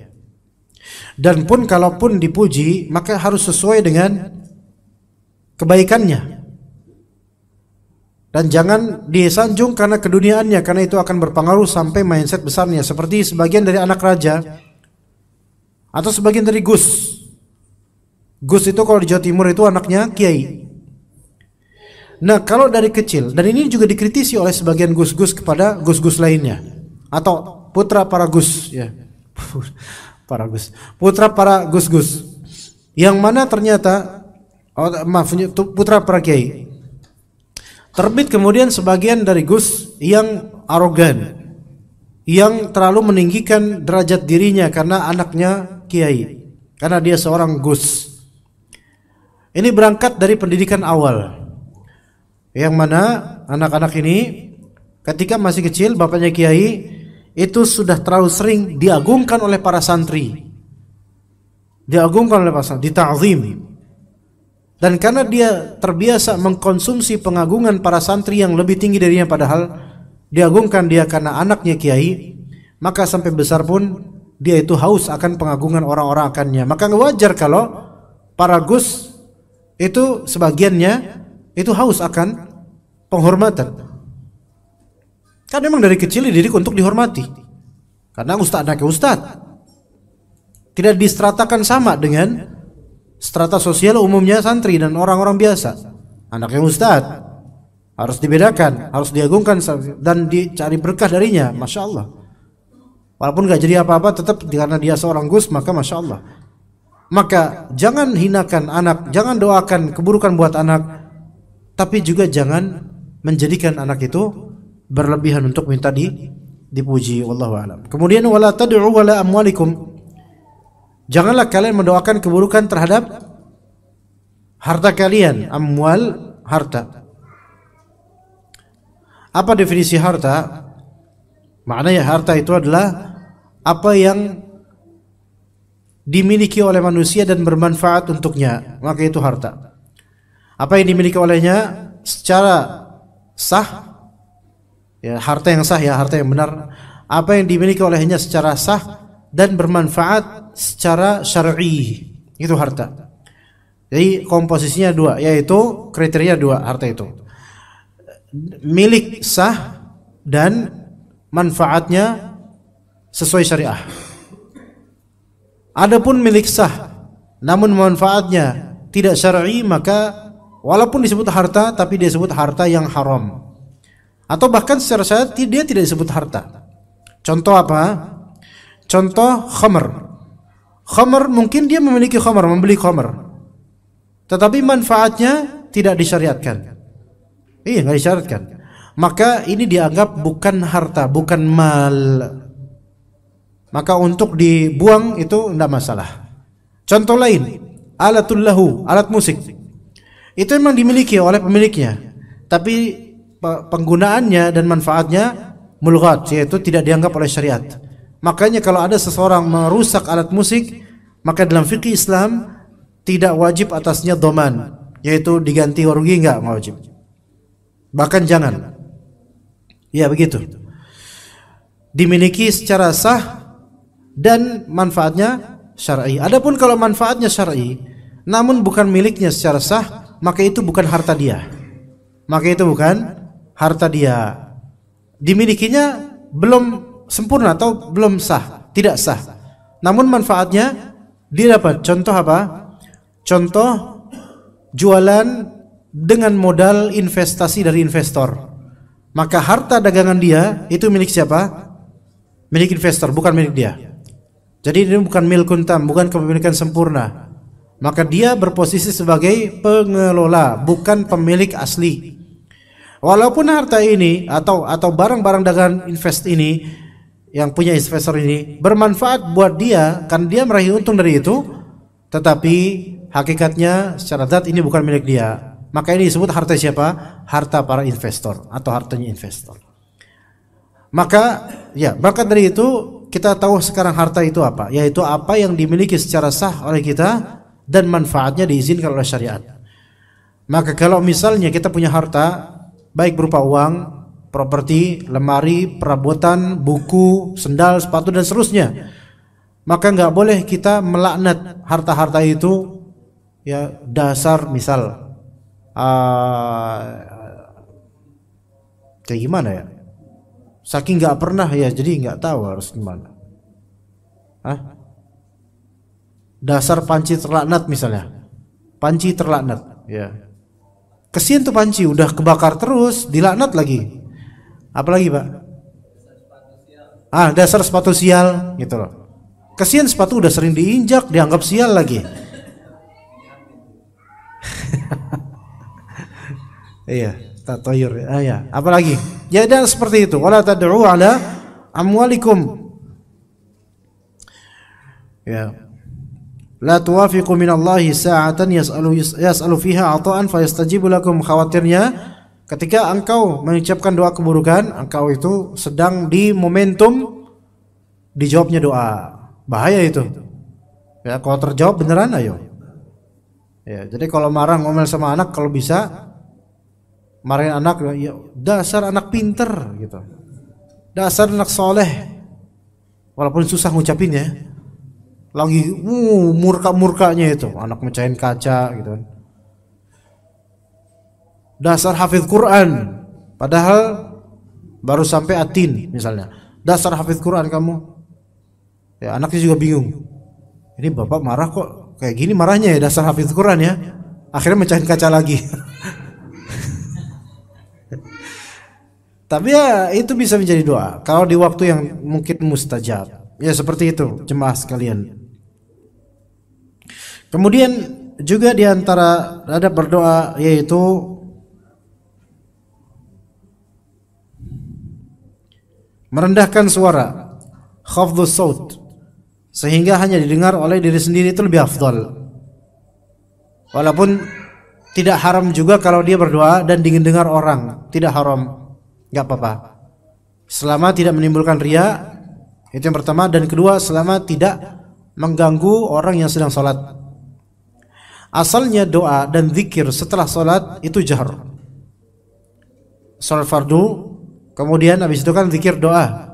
Dan pun kalaupun dipuji, maka harus sesuai dengan kebaikannya. Dan jangan disanjung karena keduniaannya, karena itu akan berpengaruh sampai mindset besarnya. Seperti sebagian dari anak raja atau sebagian dari Gus. Gus itu kalau di Jawa Timur itu anaknya kiai. Nah, kalau dari kecil, dan ini juga dikritisi oleh sebagian gus-gus kepada gus-gus lainnya, atau putra para gus, ya, para gus, putra para gus-gus, yang mana ternyata, putra para kiai. Terbit kemudian sebagian dari gus yang arogan, yang terlalu meninggikan derajat dirinya karena anaknya kiai, karena dia seorang gus. Ini berangkat dari pendidikan awal, yang mana anak-anak ini ketika masih kecil bapaknya kiai itu sudah terlalu sering diagungkan oleh para santri, dita'zim. Dan karena dia terbiasa mengkonsumsi pengagungan para santri yang lebih tinggi darinya, padahal diagungkan dia karena anaknya kiai, maka sampai besar pun dia itu haus akan pengagungan orang-orang akannya. Maka wajar kalau para gus itu sebagiannya itu haus akan penghormatan. Kan memang dari kecil dididik untuk dihormati, karena anaknya ustaz tidak distratakan sama dengan strata sosial umumnya santri dan orang-orang biasa. Anaknya ustaz harus dibedakan, harus diagungkan dan dicari berkah darinya, masya Allah. Walaupun gak jadi apa-apa, tetap karena dia seorang gus, maka masya Allah. Maka jangan hinakan anak, jangan doakan keburukan buat anak, tapi juga jangan menjadikan anak itu berlebihan untuk minta dipuji. Wallahu a'lam. Kemudian wala tad'u wala amwalikum, janganlah kalian mendoakan keburukan terhadap harta kalian. Amwal, harta. Apa definisi harta? Maknanya harta itu adalah apa yang dimiliki oleh manusia dan bermanfaat untuknya, maka itu harta. Apa yang dimiliki olehnya secara sah, ya harta yang sah, ya harta yang benar. Apa yang dimiliki olehnya secara sah dan bermanfaat secara syar'i, itu harta. Jadi komposisinya dua, yaitu kriteria dua harta itu, milik sah dan manfaatnya sesuai syariah. Adapun milik sah namun manfaatnya tidak syar'i, maka walaupun disebut harta tapi dia disebut harta yang haram, atau bahkan secara syariat dia tidak disebut harta. Contoh apa? Contoh khamr. Khamr mungkin dia memiliki khamr, membeli khamr, tetapi manfaatnya tidak disyariatkan. Iya, nggak disyariatkan. Maka ini dianggap bukan harta, bukan mal. Maka untuk dibuang itu tidak masalah. Contoh lain, alatul lahu, alat musik. Itu memang dimiliki oleh pemiliknya, tapi penggunaannya dan manfaatnya mulghat, yaitu tidak dianggap oleh syariat. Makanya kalau ada seseorang merusak alat musik, maka dalam fikih Islam tidak wajib atasnya dhaman, yaitu diganti rugi, enggak wajib. Bahkan jangan. Ya begitu. Dimiliki secara sah dan manfaatnya syar'i. Adapun kalau manfaatnya syar'i namun bukan miliknya secara sah, maka itu bukan harta dia. Maka itu bukan harta dia. Dimilikinya belum sempurna atau belum sah, tidak sah. Namun manfaatnya dia dapat. Contoh apa? Contoh jualan dengan modal investasi dari investor. Maka harta dagangan dia itu milik siapa? Milik investor, bukan milik dia. Jadi ini bukan milkun tam, bukan kepemilikan sempurna. Maka dia berposisi sebagai pengelola, bukan pemilik asli. Walaupun harta ini atau barang-barang dagangan invest ini yang punya investor ini bermanfaat buat dia, kan dia meraih untung dari itu, tetapi hakikatnya secara zat ini bukan milik dia. Maka ini disebut harta siapa? Harta para investor atau hartanya investor. Maka ya, berangkat dari itu kita tahu sekarang harta itu apa? Yaitu apa yang dimiliki secara sah oleh kita dan manfaatnya diizinkan oleh syariat. Maka kalau misalnya kita punya harta baik berupa uang, properti, lemari, perabotan, buku, sendal, sepatu dan seterusnya, maka nggak boleh kita melaknat harta-harta itu. Ya dasar misal Kayak gimana ya? Saking nggak pernah ya, jadi nggak tahu harus gimana. Hah? Dasar panci terlaknat misalnya. Panci terlaknat, ya. Kesian tuh panci, udah kebakar terus, dilaknat lagi. Apalagi Pak? Dasar sepatu sial, gitu loh. Kesian sepatu udah sering diinjak, dianggap sial lagi. Iya, tatoyur. Ya. Apalagi? Ya dan seperti itu. Wala tad'u ala amwalikum. Ya. La tuwafiqu minallahi sa'atan yas'alu fiha 'ata'an fayastajibu lakum. Khawatirnya ketika engkau mengucapkan doa keburukan, engkau itu sedang di momentum dijawabnya doa. Bahaya itu. Ya, kalau terjawab beneran ayo. Ya, jadi kalau marah ngomel sama anak, kalau bisa marahin anak, ya, dasar anak pinter gitu. Dasar anak soleh. Walaupun susah ngucapinnya. Lagi murka-murkanya itu, anak mecahin kaca gitu kan. Dasar hafidz Quran, padahal baru sampai atin misalnya. Dasar hafidz Quran kamu. Ya, anaknya juga bingung. Ini bapak marah kok kayak gini marahnya ya, dasar hafidz Quran ya. Akhirnya mecahin kaca lagi. Tapi ya itu bisa menjadi doa kalau di waktu yang mungkin mustajab. Ya seperti itu jemaah sekalian. Kemudian juga di antara adab berdoa yaitu merendahkan suara, khafdhus saut, sehingga hanya didengar oleh diri sendiri, itu lebih afdal. Walaupun tidak haram juga kalau dia berdoa dan didengar orang, tidak haram, nggak apa-apa. Selama tidak menimbulkan riya, itu yang pertama, dan kedua selama tidak mengganggu orang yang sedang sholat. Asalnya doa dan zikir setelah sholat itu jahar. Sholat fardu, kemudian habis itu kan zikir doa,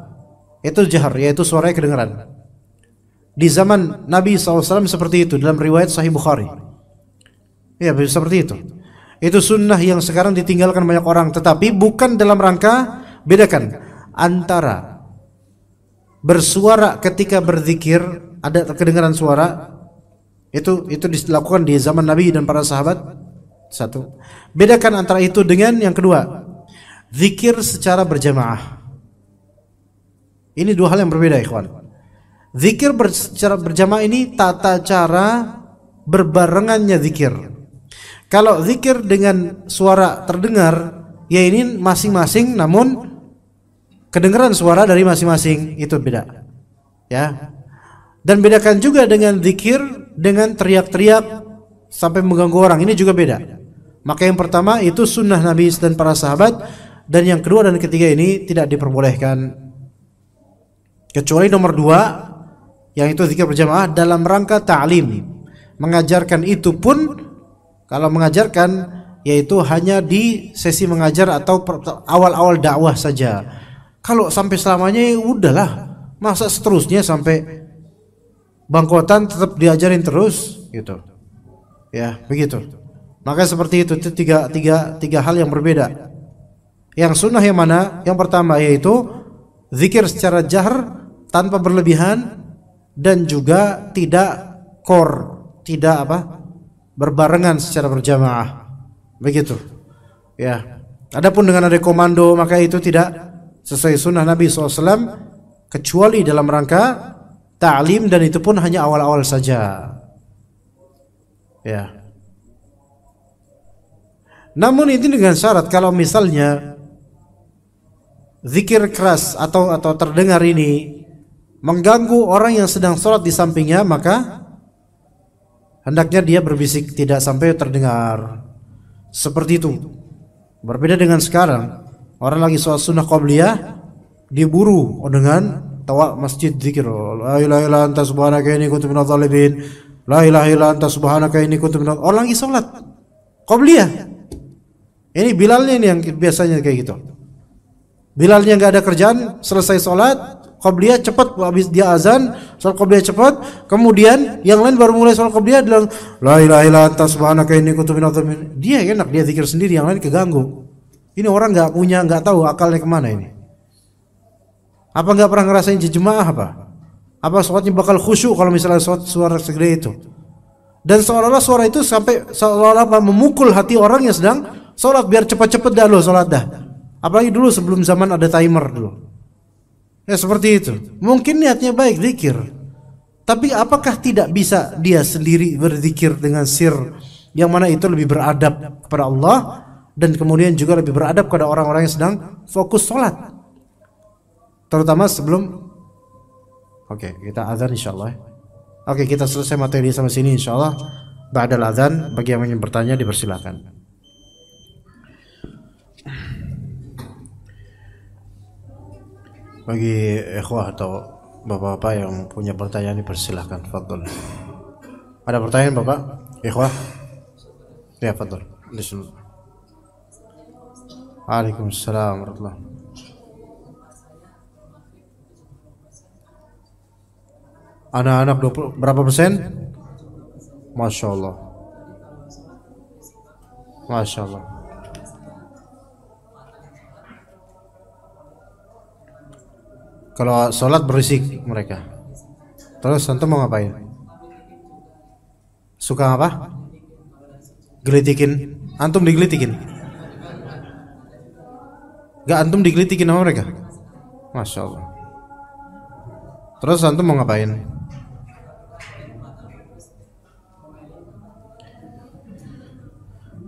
itu jahar, yaitu suaranya kedengaran. Di zaman Nabi SAW seperti itu dalam riwayat Sahih Bukhari. Ya seperti itu. Itu sunnah yang sekarang ditinggalkan banyak orang, tetapi bukan dalam rangka, bedakan antara bersuara ketika berzikir, ada kedengaran suara, itu dilakukan di zaman Nabi dan para sahabat. Satu. Bedakan antara itu dengan yang kedua, zikir secara berjamaah. Ini dua hal yang berbeda, ikhwan. Zikir secara berjamaah ini tata cara berbarengannya zikir. Kalau zikir dengan suara terdengar, ya ini masing-masing, namun kedengaran suara dari masing-masing, itu beda. Ya. Dan bedakan juga dengan zikir dengan teriak-teriak sampai mengganggu orang, ini juga beda. Maka yang pertama itu sunnah Nabi dan para sahabat, dan yang kedua dan ketiga ini tidak diperbolehkan. Kecuali nomor dua, yang itu zikir berjamaah dalam rangka ta'lim, mengajarkan. Itu pun kalau mengajarkan yaitu hanya di sesi mengajar atau awal-awal dakwah saja. Kalau sampai selamanya ya udahlah, masa seterusnya sampai bangkotan tetap diajarin terus gitu. Ya, begitu. Maka seperti itu tiga hal yang berbeda. Yang sunnah yang mana? Yang pertama yaitu zikir secara jahr tanpa berlebihan, dan juga tidak tidak berbarengan secara berjamaah. Begitu. Ya. Adapun dengan ada komando, maka itu tidak sesuai sunnah Nabi SAW, kecuali dalam rangka ta'lim, dan itu pun hanya awal-awal saja. Ya. Namun ini dengan syarat kalau misalnya zikir keras atau terdengar ini mengganggu orang yang sedang sholat di sampingnya, maka hendaknya dia berbisik, tidak sampai terdengar. Seperti itu. Berbeda dengan sekarang, orang lagi sholat sunnah qabliyah diburu dengan tawa masjid zikir, la ilaha illa anta subhanaka inni kuntu minadh dhalimin, la ilaha illa anta subhanaka inni kuntu minadh. Orang lagi sholat qabliyah. Ini Bilalnya ini yang biasanya kayak gitu. Bilalnya nggak ada kerjaan, selesai sholat qabliyah cepat, habis dia azan sholat qabliyah cepat, kemudian yang lain baru mulai sholat qabliyah bilang la ilaha illa anta subhanaka inni kuntu minadh dhalimin. Dia enak, dia zikir sendiri, yang lain keganggu. Ini orang nggak tahu akalnya kemana ini. Apa nggak pernah ngerasain jemaah apa? Apa sholatnya bakal khusyuk kalau misalnya suara segede itu? Dan seolah-olah suara itu sampai seolah-olah memukul hati orang yang sedang sholat biar cepat-cepat dah lo sholat dah. Apalagi dulu sebelum zaman ada timer dulu. Ya seperti itu. Mungkin niatnya baik zikir, tapi apakah tidak bisa dia sendiri berzikir dengan sir yang mana itu lebih beradab kepada Allah dan kemudian juga lebih beradab kepada orang-orang yang sedang fokus sholat, terutama sebelum. Oke, kita azan insyaallah. Oke, kita selesai materi sampai sini insyaallah. Ba'dal azan, bagi yang ingin bertanya dipersilakan. Bagi ikhwah atau bapak-bapak yang punya pertanyaan dipersilakan, fadhol. Ada pertanyaan Bapak? Ikhwah? Ya, fadhol. Waalaikumsalam warahmatullahi. Anak-anak 20 berapa persen? Masya Allah. Masya Allah. Kalau sholat berisik mereka. Terus antum mau ngapain? Suka apa? Gelitikin. Antum digelitikin? Gak antum digelitikin sama mereka? Masya Allah. Terus antum mau ngapain?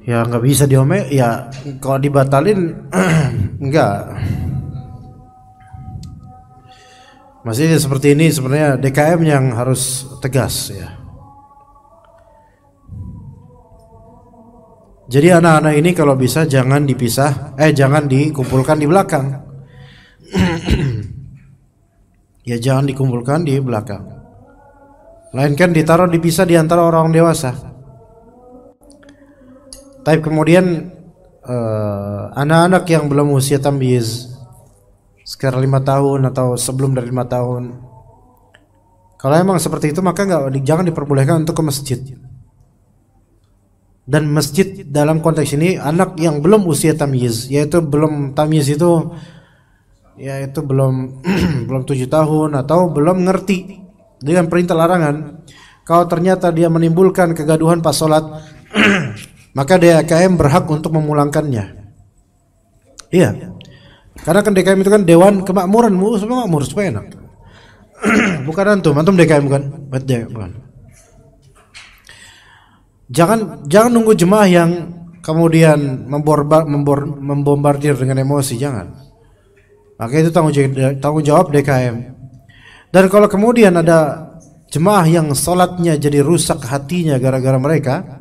Ya nggak bisa diomel. Ya kalau dibatalin enggak. Masih seperti ini sebenarnya DKM yang harus tegas ya. Jadi anak-anak ini kalau bisa jangan dipisah, jangan dikumpulkan di belakang. Ya jangan dikumpulkan di belakang. Melainkan ditaruh dipisah di antara orang dewasa. Tapi kemudian anak-anak yang belum usia tamyiz, sekitar 5 tahun atau sebelum dari 5 tahun, kalau emang seperti itu maka jangan diperbolehkan untuk ke masjid. Dan masjid dalam konteks ini anak yang belum usia tamyiz, yaitu belum tamyiz itu yaitu belum belum 7 tahun atau belum ngerti dengan perintah larangan. Kalau ternyata dia menimbulkan kegaduhan pas sholat maka DKM berhak untuk memulangkannya. Iya. Karena kan DKM itu kan Dewan Kemakmuran, makmur supaya enak. Bukan antum DKM bukan? Bukan. Jangan nunggu jemaah yang kemudian membombardir dengan emosi, jangan. Maka itu tanggung jawab DKM. Dan kalau kemudian ada jemaah yang sholatnya jadi rusak hatinya gara-gara mereka,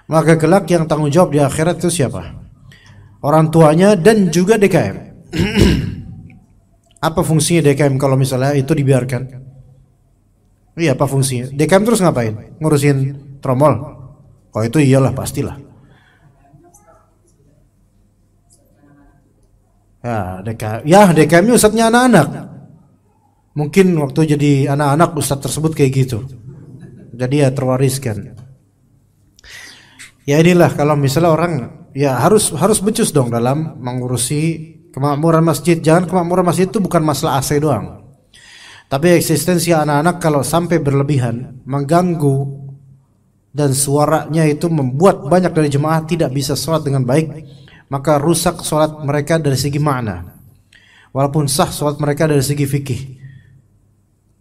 maka kelak yang tanggung jawab di akhirat itu siapa? Orang tuanya dan juga DKM. Apa fungsinya DKM kalau misalnya itu dibiarkan? Iya, apa fungsinya? DKM terus ngapain? Ngurusin tromol? Oh itu iyalah pastilah. Ya DKM-nya ustadznya anak-anak. Mungkin waktu jadi anak-anak ustadz tersebut kayak gitu. Jadi ya terwariskan. Ya inilah kalau misalnya orang ya harus becus dong dalam mengurusi kemakmuran masjid. Jangan kemakmuran masjid itu bukan masalah AC doang. Tapi eksistensi anak-anak kalau sampai berlebihan mengganggu dan suaranya itu membuat banyak dari jemaah tidak bisa sholat dengan baik, maka rusak sholat mereka dari segi makna. Walaupun sah sholat mereka dari segi fikih.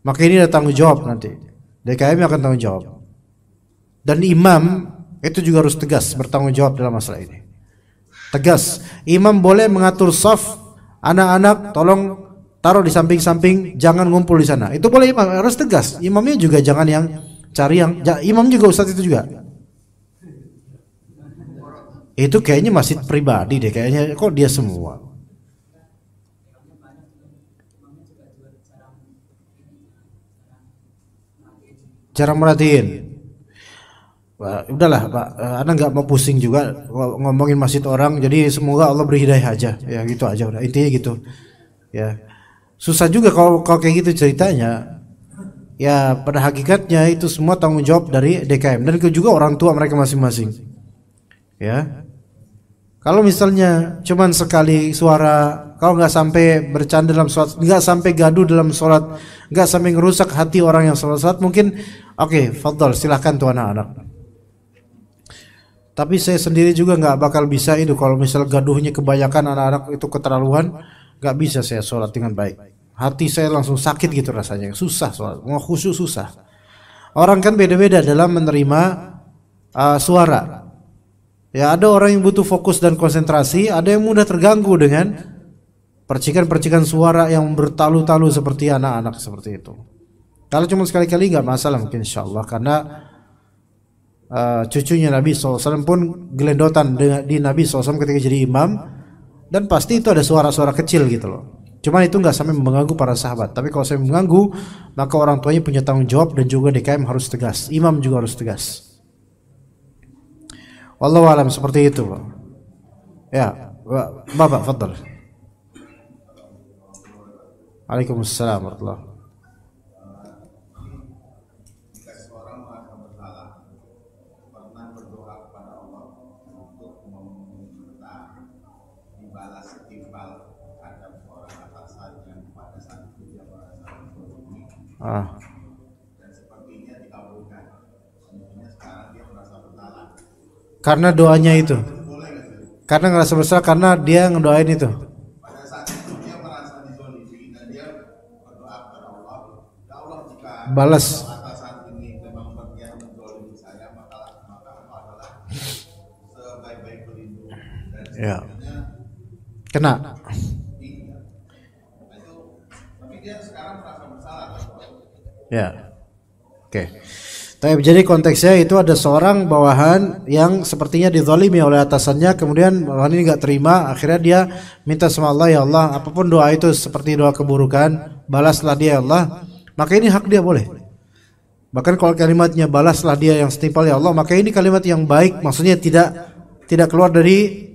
Maka ini ada tanggung jawab nanti. DKM akan tanggung jawab. Dan imam itu juga harus tegas bertanggung jawab dalam masalah ini. Tegas. Imam boleh mengatur shaf, anak-anak tolong taruh di samping-samping, jangan ngumpul di sana. Itu boleh imam, harus tegas. Imamnya juga jangan yang cari yang imam juga ustadz itu juga. Itu kayaknya masjid pribadi deh, kayaknya kok dia semua. Jarang merhatiin. Udahlah Pak, Anda nggak mau pusing juga ngomongin masjid orang, jadi semoga Allah beri hidayah aja, ya gitu aja udah, intinya gitu, ya susah juga kalau kayak gitu ceritanya, ya pada hakikatnya itu semua tanggung jawab dari DKM dan juga orang tua mereka masing-masing, ya Kalau misalnya cuman sekali suara, kalau nggak sampai bercanda dalam sholat, nggak sampai gaduh dalam sholat, nggak sampai ngerusak hati orang yang sholat, mungkin oke, fadhol, silahkan tuh anak-anak. Tapi saya sendiri juga nggak bakal bisa itu kalau misal gaduhnya kebanyakan, anak-anak itu keterlaluan, nggak bisa saya sholat dengan baik. Hati saya langsung sakit gitu rasanya, susah sholat, mau khusyuk susah. Orang kan beda-beda dalam menerima suara. Ya, ada orang yang butuh fokus dan konsentrasi, ada yang mudah terganggu dengan percikan-percikan suara yang bertalu-talu seperti anak-anak seperti itu. Kalau cuma sekali-kali nggak masalah mungkin insyaallah, karena cucunya Nabi SAW pun gelendotan di Nabi SAW ketika jadi imam, dan pasti itu ada suara-suara kecil gitu loh. Cuman itu nggak sampai mengganggu para sahabat. Tapi kalau saya mengganggu, maka orang tuanya punya tanggung jawab, dan juga DKM harus tegas, imam juga harus tegas. Wallahu alam, seperti itu. Ya, Bapak, fadhal. Waalaikumsalam warahmatullahi. Jika seorang merasa bersalah, pernah berdoa kepada Allah untuk meminta dibalas setimpal terhadap orang atasannya pada saat itu dia merasa berbunyi, dan sepertinya dikabulkan. Sebenarnya sekarang dia merasa bersalah. Karena doanya itu, karena ngerasa bersalah karena dia ngedoain itu. Pada saat itu dia merasa dizolimi dan dia berdoa kepada Allah, ya Allah, jika Balas. atasan ini memang dia menzolimi saya, maka engkau adalah sebaik-baik pelindung. Dan Ya. sebenarnya Kena. iya. Itu, tapi dia sekarang merasa bersalah. Ya. Oke. Jadi konteksnya itu ada seorang bawahan yang sepertinya dizalimi oleh atasannya, kemudian bawahan ini nggak terima, akhirnya dia minta sama Allah, ya Allah, apapun doa itu seperti doa keburukan, balaslah dia ya Allah. Maka ini hak dia, boleh. Bahkan kalau kalimatnya balaslah dia yang setimpal ya Allah, maka ini kalimat yang baik, maksudnya tidak keluar dari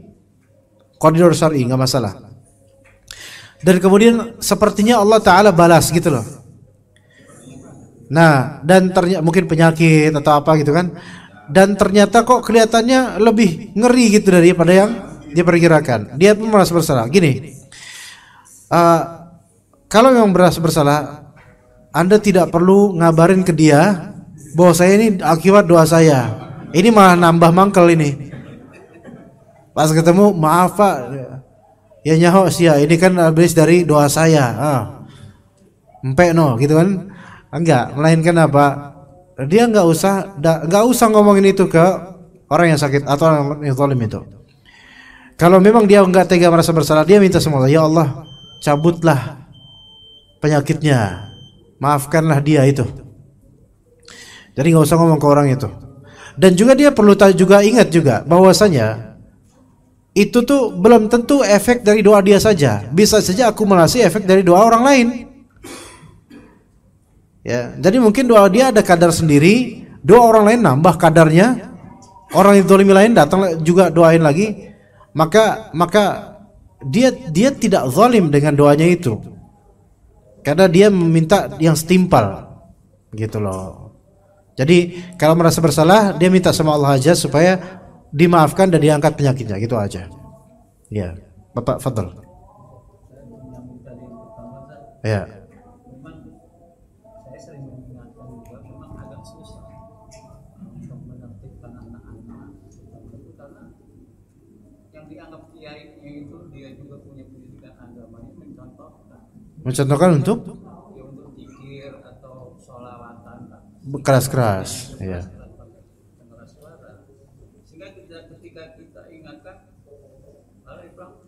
koridor syar'i, nggak masalah. Dan kemudian sepertinya Allah Ta'ala balas gitu loh. Nah, dan ternyata mungkin penyakit atau apa gitu kan, dan ternyata kok kelihatannya lebih ngeri gitu daripada yang dia perkirakan. Dia pun merasa bersalah. Gini, kalau memang merasa bersalah, Anda tidak perlu ngabarin ke dia bahwa saya ini akibat doa saya. Ini malah nambah mangkel ini. Pas ketemu, maaf Pak, ya nyaho sia, ini kan habis dari doa saya. Empek no, gitu kan? Enggak, melainkan apa? Dia nggak usah ngomongin itu ke orang yang sakit atau orang yang zalim itu. Kalau memang dia nggak tega merasa bersalah, dia minta sama Allah, ya Allah, cabutlah penyakitnya, maafkanlah dia itu. Jadi nggak usah ngomong ke orang itu. Dan juga dia perlu juga ingat juga bahwasanya itu tuh belum tentu efek dari doa dia saja, bisa saja akumulasi efek dari doa orang lain. Ya, jadi mungkin doa dia ada kadar sendiri, doa orang lain nambah kadarnya, orang yang zalimi lain datang juga doain lagi, maka dia tidak zalim dengan doanya itu, karena dia meminta yang setimpal, gitu loh. Jadi kalau merasa bersalah, dia minta sama Allah aja supaya dimaafkan dan diangkat penyakitnya, gitu aja. Ya, Bapak fadhal. Ya. Mencontohkan untuk zikir atau sholawatan keras-keras, ya. Sehingga ketika kita ingatkan, kalau Ibrahim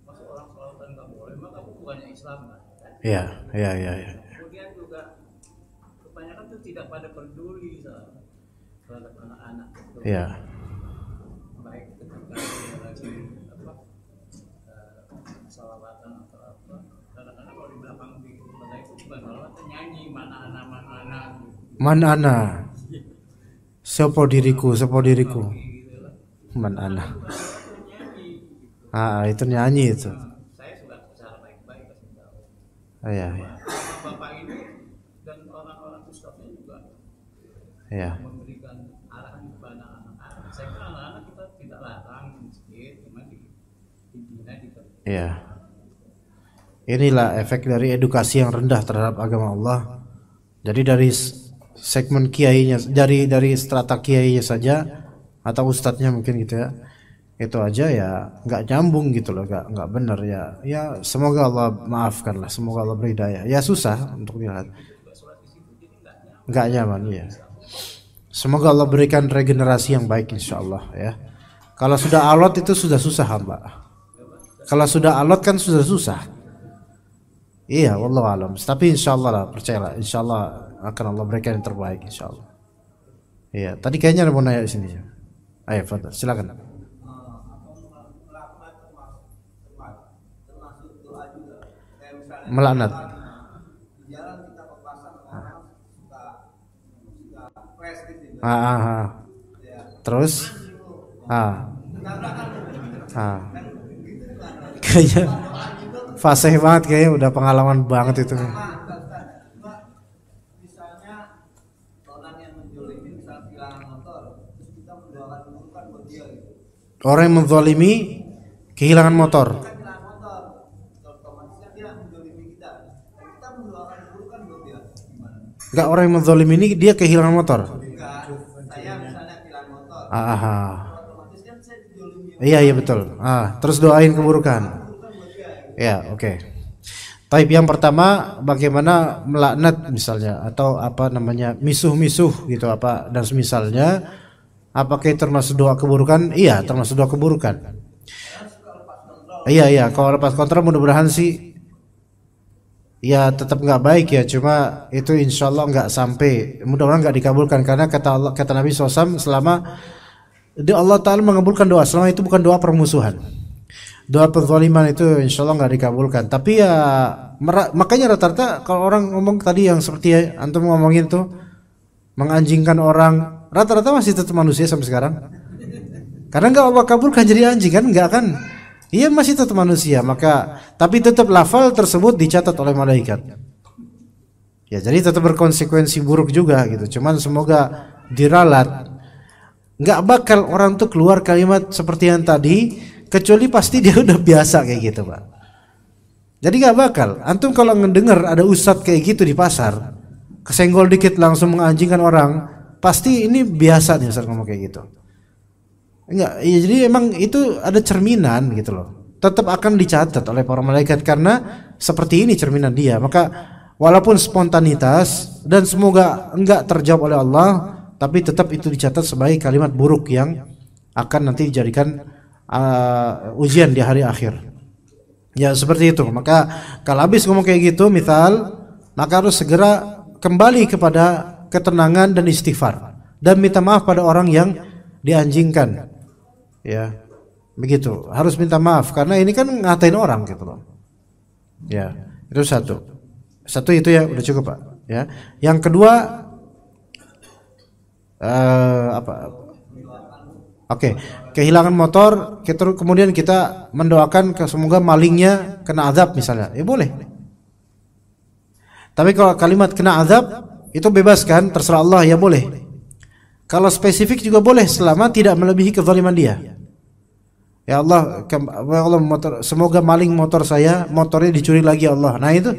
masuk orang sholawatan nggak boleh, maka bukannya Islam kan? Ya. Kemudian juga kebanyakan itu tidak pada peduli terhadap anak-anak. Ya. Baik ketika dia lagi sholawatan atau apa. Kadang-kadang kalau di belakang di ibadah itu bukan sholawatan, nyanyi mana ana. Sopo diriku. Man ana. Itu nyanyi itu. Saya sudah secara baik-baik kasih tahu. Iya. Bapak ini dan orang-orang ustadznya juga Iya. memberikan arahan kepada anak-anak Saya kira anak-anak kita tidak larang di masjid, cuma dibina di Ya. Inilah efek dari edukasi yang rendah terhadap agama Allah. Jadi dari segmen kiainya, dari strata kiainya saja atau ustadznya mungkin gitu ya, itu aja ya nggak nyambung gitu loh, nggak benar ya. Ya semoga Allah maafkan lah, semoga Allah beri hidayah. Ya susah untuk dilihat, nggak nyaman ya. Semoga Allah berikan regenerasi yang baik insya Allah ya. Kalau sudah alot itu sudah susah Mbak. Kalau sudah alot kan sudah susah. Iya, wallahu alam. Tapi insya Allah lah, percayalah, insya Allah akan Allah berikan yang terbaik insya Allah. Iya, tadi kayaknya ada mau nanya di sini. Ayo, Fadil, silakan. Melaknat. Terus, kayaknya fasih banget, kayaknya udah pengalaman banget itu. Misalnya orang yang menzalimi, misalnya kehilangan motor, terus kita mendoakan bukan buat dia gitu. Orang yang menzalimi kehilangan motor. Kehilangan motor, otomatis dia menzalimi kita. Dan kita mendoakan bukan buat dia. Gimana? Enggak, orang yang menzalimi ini dia kehilangan motor. Enggak, saya misalnya kehilangan motor. Otomatis kan saya dizalimi. Iya betul. Terus doain keburukan. Ya, oke. Taib yang pertama, bagaimana melaknat misalnya atau apa namanya misuh-misuh gitu apa dan semisalnya, apakah itu termasuk doa keburukan? Iya, termasuk doa keburukan. Iya, kalau lepas kontrol mudah-mudahan sih ya tetap nggak baik ya, cuma itu insya Allah nggak sampai, mudah-mudahan nggak dikabulkan karena kata Nabi SAW, selama Allah Ta'ala mengabulkan doa selama itu bukan doa permusuhan. Doa penzaliman itu insya Allah nggak dikabulkan. Tapi ya makanya rata-rata kalau orang ngomong tadi yang seperti antum ngomongin tuh menganjingkan orang, rata-rata masih tetap manusia sampai sekarang. Karena nggak Allah kabulkan jadi anjing kan, nggak kan? Iya masih tetap manusia, maka tapi tetap lafal tersebut dicatat oleh malaikat. Ya jadi tetap berkonsekuensi buruk juga gitu. Cuman semoga diralat. Nggak bakal orang tuh keluar kalimat seperti yang tadi kecuali pasti dia udah biasa kayak gitu Pak. Jadi nggak bakal. Antum kalau ngedengar ada ustadz kayak gitu di pasar, kesenggol dikit langsung menganjingkan orang, pasti ini biasa nih ustadz ngomong kayak gitu. Enggak, ya jadi emang itu ada cerminan gitu loh. Tetap akan dicatat oleh para malaikat karena seperti ini cerminan dia. Maka walaupun spontanitas dan semoga enggak terjawab oleh Allah, tapi tetap itu dicatat sebagai kalimat buruk yang akan nanti dijadikan ujian di hari akhir. Ya seperti itu. Maka kalau habis ngomong kayak gitu misal, maka harus segera kembali kepada ketenangan dan istighfar dan minta maaf pada orang yang dianjingkan. Ya. Begitu. Harus minta maaf karena ini kan ngatain orang gitu loh. Ya, itu satu. Satu itu ya udah cukup Pak. Ya. Yang kedua Oke, kehilangan motor, kemudian kita mendoakan semoga malingnya kena azab misalnya, ya boleh. Tapi kalau kalimat kena azab itu bebas kan, terserah Allah, ya boleh. Kalau spesifik juga boleh selama tidak melebihi kezaliman dia. Ya Allah, semoga maling motor saya, motornya dicuri lagi Allah. Nah itu.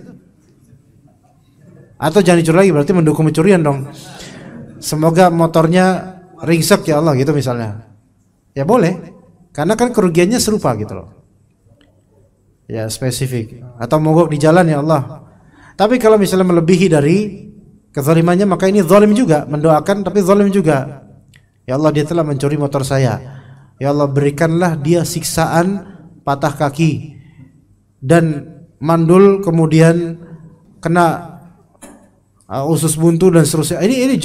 Atau jangan dicuri lagi, berarti mendukung pencurian dong. Semoga motornya ringsek ya Allah gitu misalnya. Ya boleh, karena kan kerugiannya serupa gitu loh. Ya spesifik. Atau mogok di jalan ya Allah. Tapi kalau misalnya melebihi dari kezalimannya, maka ini zalim juga, mendoakan tapi zalim juga. Ya Allah, dia telah mencuri motor saya. Ya Allah, berikanlah dia siksaan patah kaki dan mandul, kemudian kena usus buntu dan seterusnya. Ini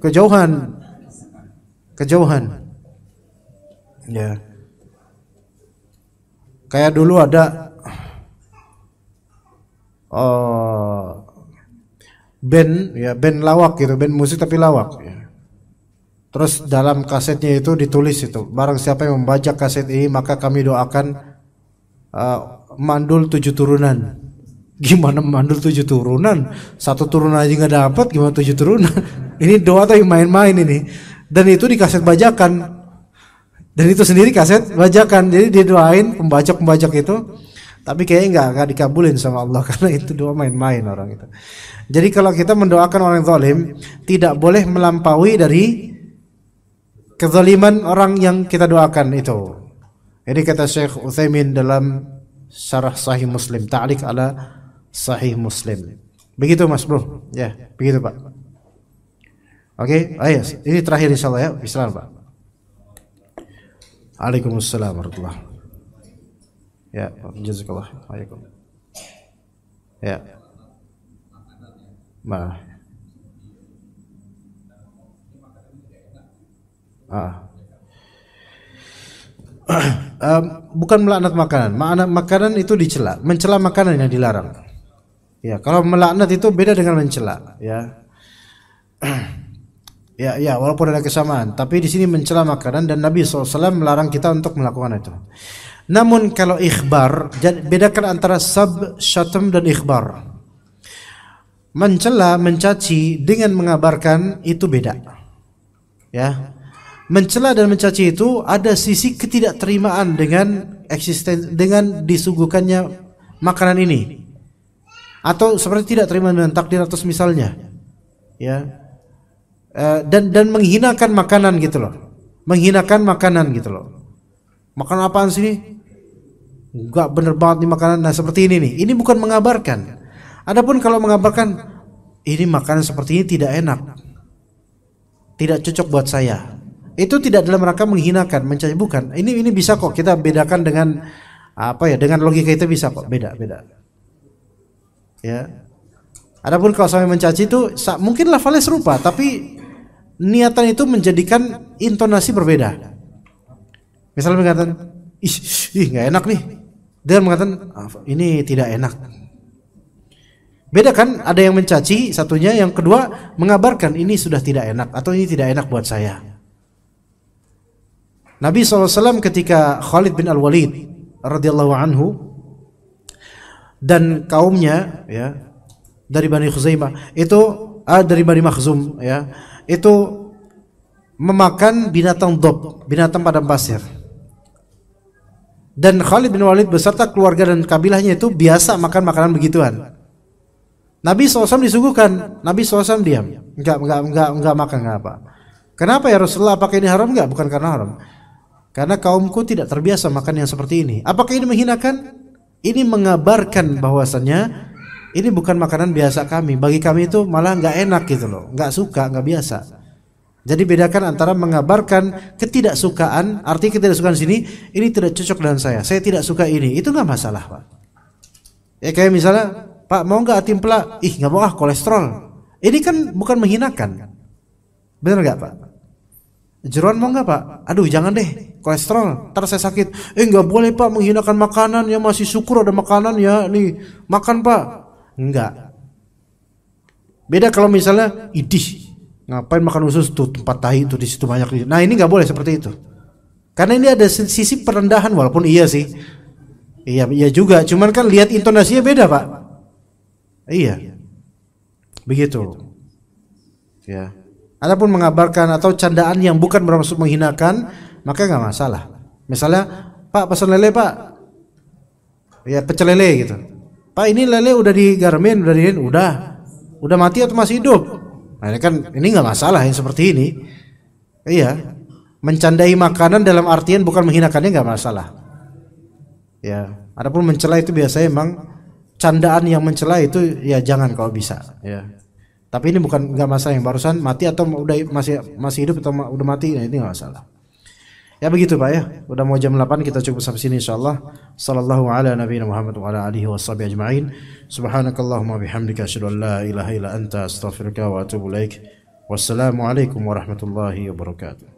kejauhan. Ya. Kayak dulu ada band lawak gitu, band musik tapi lawak ya. Terus dalam kasetnya itu ditulis itu, barang siapa yang membajak kaset ini maka kami doakan mandul 7 turunan. Gimana mandul 7 turunan? 1 turunan aja nggak dapat, gimana 7 turunan? Ini doa atau yang main-main ini? Dan itu di kaset bajakan. Dan itu sendiri kaset bajakan. Jadi dia doain pembajak-pembajak itu, tapi kayaknya nggak dikabulin sama Allah karena itu doa main-main orang itu. Jadi kalau kita mendoakan orang zalim, tidak boleh melampaui dari kezaliman orang yang kita doakan itu. Ini kata Syekh Utsaimin dalam Syarah Sahih Muslim, ta'liq ala Sahih Muslim. Begitu Mas Bro, ya, begitu Pak. Oke, ayo, ini terakhir insyaallah ya, bismillah Pak. Waalaikumsalam warahmatullahi. Ya, jazakallah. Waalaikum. Ya. Bukan melaknat makanan. Makanan itu dicela. Mencela makanan yang dilarang. Ya, kalau melaknat itu beda dengan mencela. Ya. Ya, walaupun ada kesamaan, tapi di sini mencela makanan dan Nabi SAW melarang kita untuk melakukan itu. Namun kalau ikhbar, bedakan antara sab, syatam dan ikhbar. Mencela, mencaci dengan mengabarkan itu beda. Ya. Mencela dan mencaci itu ada sisi ketidakterimaan dengan dengan disuguhkannya makanan ini. Atau seperti tidak terima dengan takdir atau misalnya. Ya. Dan menghinakan makanan gitu loh. Menghinakan makanan gitu loh. Makan apaan sih? Enggak bener banget nih makanan. Nah, seperti ini nih. Ini bukan mengabarkan. Adapun kalau mengabarkan ini makanan seperti ini tidak enak, tidak cocok buat saya, itu tidak dalam rangka menghinakan, mencaci, bukan. Ini bisa kok kita bedakan dengan apa ya? Dengan logika itu bisa kok beda. Ya. Adapun kalau sampai mencaci itu mungkin lafalnya serupa, tapi niatan itu menjadikan intonasi berbeda. Misalnya mengatakan, ih nggak enak nih, dia mengatakan ini tidak enak. Beda kan, ada yang mencaci satunya, yang kedua mengabarkan ini sudah tidak enak atau ini tidak enak buat saya. Nabi SAW ketika Khalid bin Al-Walid radhiyallahu anhu dan kaumnya ya dari Bani Khuzaimah itu dari Bani Makhzum ya, itu memakan binatang dob, binatang padang pasir. Dan Khalid bin Walid beserta keluarga dan kabilahnya itu biasa makan makanan begituan. Nabi SAW disuguhkan, Nabi SAW diam, enggak makan, enggak apa. Kenapa ya Rasulullah? Apakah ini haram? Enggak, bukan karena haram. Karena kaumku tidak terbiasa makan yang seperti ini. Apakah ini menghinakan? Ini mengabarkan bahwasannya ini bukan makanan biasa kami. Bagi kami itu malah enggak enak gitu loh, enggak suka, enggak biasa. Jadi bedakan antara mengabarkan ketidaksukaan, arti ketidaksukaan sini, ini tidak cocok dengan saya tidak suka ini, itu enggak masalah Pak. Ya kayak misalnya, Pak mau nggak timpla? Ih nggak mau kolesterol. Ini kan bukan menghinakan, benar nggak Pak? Jeroan mau nggak Pak? Aduh jangan deh, kolesterol, ntar saya sakit. Nggak boleh Pak menghinakan makanan, ya masih syukur ada makanan ya, nih makan Pak. Enggak. Beda kalau misalnya, idih ngapain makan usus tuh, tempat tahi tuh di situ banyak. Nah ini nggak boleh seperti itu, karena ini ada sisi perendahan, walaupun iya sih, iya juga, cuman kan lihat intonasinya beda Pak. Iya, begitu. Ya. Adapun mengabarkan atau candaan yang bukan bermaksud menghinakan, maka nggak masalah. Misalnya, Pak pesan lele Pak, ya pecel lele gitu. Pak ini lele udah digarmin, udah mati atau masih hidup? Nah, ini nggak masalah yang seperti ini. Iya, mencandai makanan dalam artian bukan menghinakannya nggak masalah. Ya, adapun mencela itu biasanya emang candaan yang mencela itu ya jangan kalau bisa ya. Tapi ini bukan nggak masalah yang barusan mati atau udah masih hidup atau udah mati, nah ini nggak masalah. Ya begitu Pak ya. Udah mau jam 8, kita cukup sampai sini insyaallah. Sallallahu ala nabiyina Muhammad wa ala alihi washabihi ajma'in. Subhanakallahumma bihamdika asyhadu an la ilaha illa anta astaghfiruka wa atubu ilaik. Wassalamu alaikum warahmatullahi wabarakatuh.